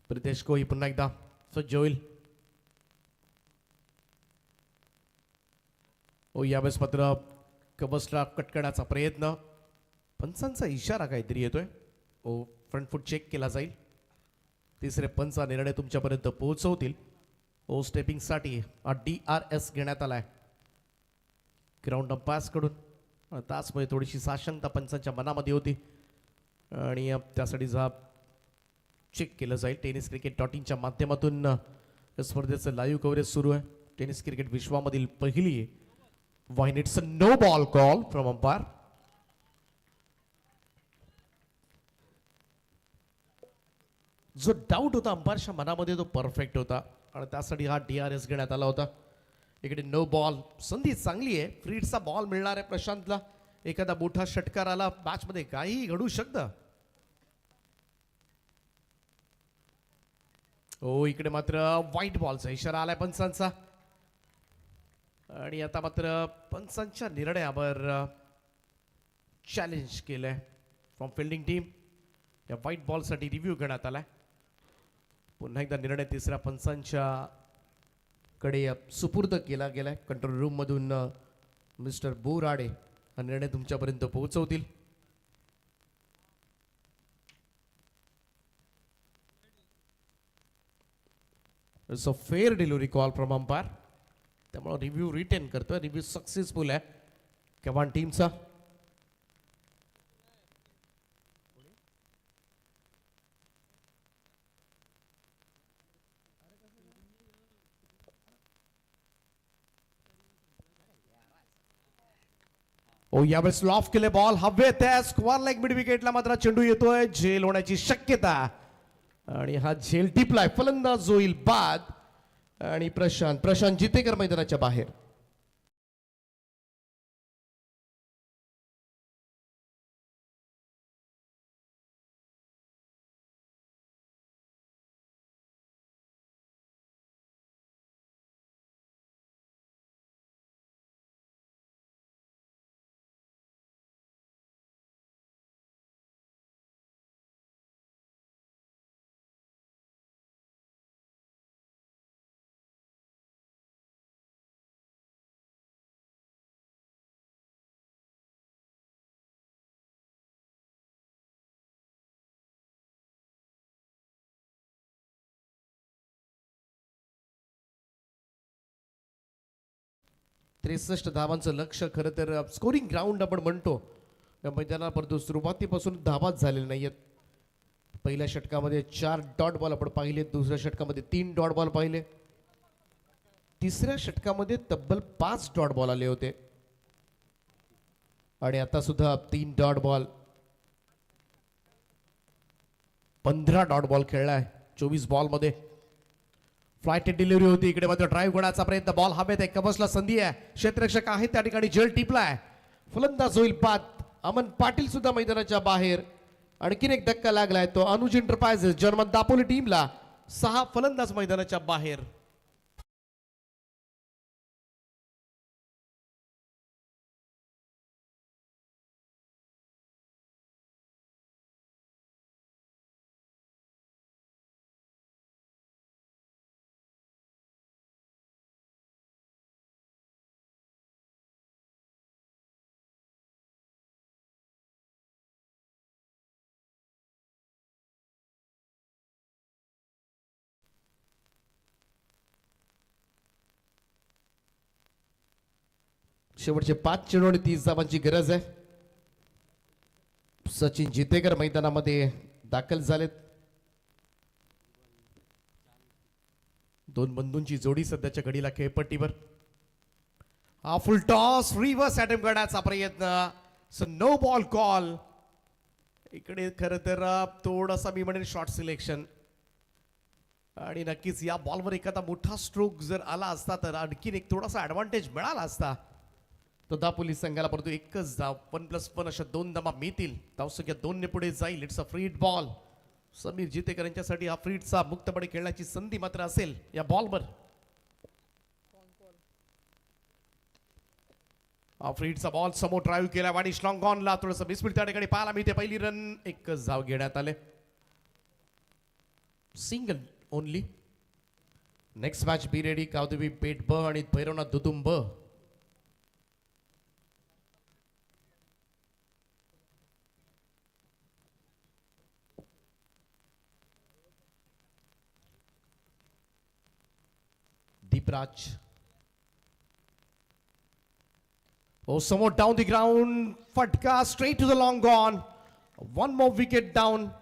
प्रितेश कोहली पुन्हा एकदा सज्ज होईल. यावेळेस मात्र कबसला कट करण्याचा प्रयत्न, पंचांचा इशारा काहीतरी येतोय. फ्रंट फूट चेक केला जाईल. तिसरे पंचा निर्णय तुमच्यापर्यंत पोहोचवतील. स्टेपिंगसाठी हा DRS घेण्यात आलाय ग्राउंड अंपायर्स कडून. त्याचमुळे थोडीशी साशंकता पंचांच्या मनामध्ये होती आणि त्यासाठी जा चेक केलं जाईल. टेनिस क्रिकेट .in च्या माध्यमातून या स्पर्धेचं लाईव्ह कव्हरेज सुरू आहे. टेनिस क्रिकेट विश्वामधील पहिली वाहिनी. It's a no ball call from umpire. जो डाऊट होता अंपायरच्या मनामध्ये तो परफेक्ट होता आणि त्यासाठी हा DRS घेण्यात आला होता. इकडे नो बॉल. संधी चांगली आहे. फ्रीडचा बॉल मिळणार आहे प्रशांतला. एखादा मोठा षटकार आला मॅच मध्ये काहीही घडू शकतं. इकडे मात्र व्हाईट बॉलचा इशारा आलाय पंचांचा आणि आता मात्र पंचांच्या निर्णयावर चॅलेंज केलंय फ्रॉम फिल्डिंग टीम. या व्हाईट बॉलसाठी रिव्ह्यू घेण्यात आलाय. पुन्हा एकदा निर्णय तिसऱ्या पंचांच्या कडे सुपूर्द केला गेलाय. कंट्रोल रूम मधून मिस्टर बोराडे हा निर्णय तुमच्यापर्यंत पोहोचवतील. It's a fair delivery call from umpire. त्यामुळे रिव्ह्यू रिटेन करतोय. रिव्ह्यू सक्सेसफुल आहे केवान टीमचा. यावेळेस लॉफ केले बॉल हवेत आहे. स्क्वेअर लेग मिड विकेटला मात्र चेंडू येतोय. झेल होण्याची शक्यता आणि हा झेल टिपलाय. फलंदाज होईल बाद आणि प्रशांत जितेकर मैदानाच्या बाहेर. त्रेसष्ट धावांचं लक्ष. खरं तर स्कोरिंग ग्राउंड आपण म्हणतो या मैदानात, परंतु सुरुवातीपासून धावाच झालेल्या नाहीयेत. पहिल्या षटकामध्ये 4 डॉट बॉल आपण पाहिले. दुसऱ्या षटकामध्ये 3 डॉट बॉल पाहिले. तिसऱ्या षटकामध्ये तब्बल 5 डॉट बॉल आले होते आणि आता सुद्धा 3 डॉट बॉल. 15 डॉट बॉल खेळलाय 24 बॉल मध्ये. फ्लाइट डिलिव्हरी होती. इकडे मात्र ड्राईव्ह करण्याचा प्रयत्न. बॉल हवेत आहे. कबसला संधी आहे. क्षेत्ररक्षक आहे त्या ठिकाणी. झेल टिपलाय. फलंदाज होईल बाद. अमन पाटील सुद्धा मैदानाच्या बाहेर. आणखीन एक धक्का लागलाय तो अनुज एंटरप्राइजेस जर्मन दापोली टीमला. 6 फलंदाज मैदानाच्या बाहेर. शेवटचे 5 चेंडू आणि 30 धावांची गरज आहे. सचिन जितेकर मैदानामध्ये दाखल झालेत. दोन बंधूंची जोडी सध्याच्या घडीला खेळपट्टीवर. हा फुल टॉस रिव्हर्स अटेम्प्ट करण्याचा प्रयत्न. No ball call. इकडे खरं तर थोडासा मी म्हणेन शॉर्ट सिलेक्शन आणि नक्कीच या बॉलवर एखादा मोठा स्ट्रोक जर आला असता तर आणखीन एक थोडासा ऍडव्हान्टेज मिळाला असता. तो दापोली संघाला परंतु एकच धाव 1+1 अशा 2 धावा मिळतील. धावसंख्या 2 ने पुढे जाईल. It's a free hit ball. Sameer Jitekar यांच्यासाठी हा फ्रीडचा मुक्तपणे खेळण्याची संधी मात्र असेल या बॉलवर. हा फ्रीडचा बॉल समोर ड्राईव्ह केला आणि स्ट्रॉंग ऑनला थोडंसं मिसफील्ड त्या ठिकाणी पाहायला मिळते. पहिली रन. एकच धाव घेण्यात आले. Single only. Next match be ready. कावदेवी पेट ब आणि Bhairavnath दुदुंब Deepraj. Oh, somewhat down the ground. Fatka straight to the long gone. One more wicket down.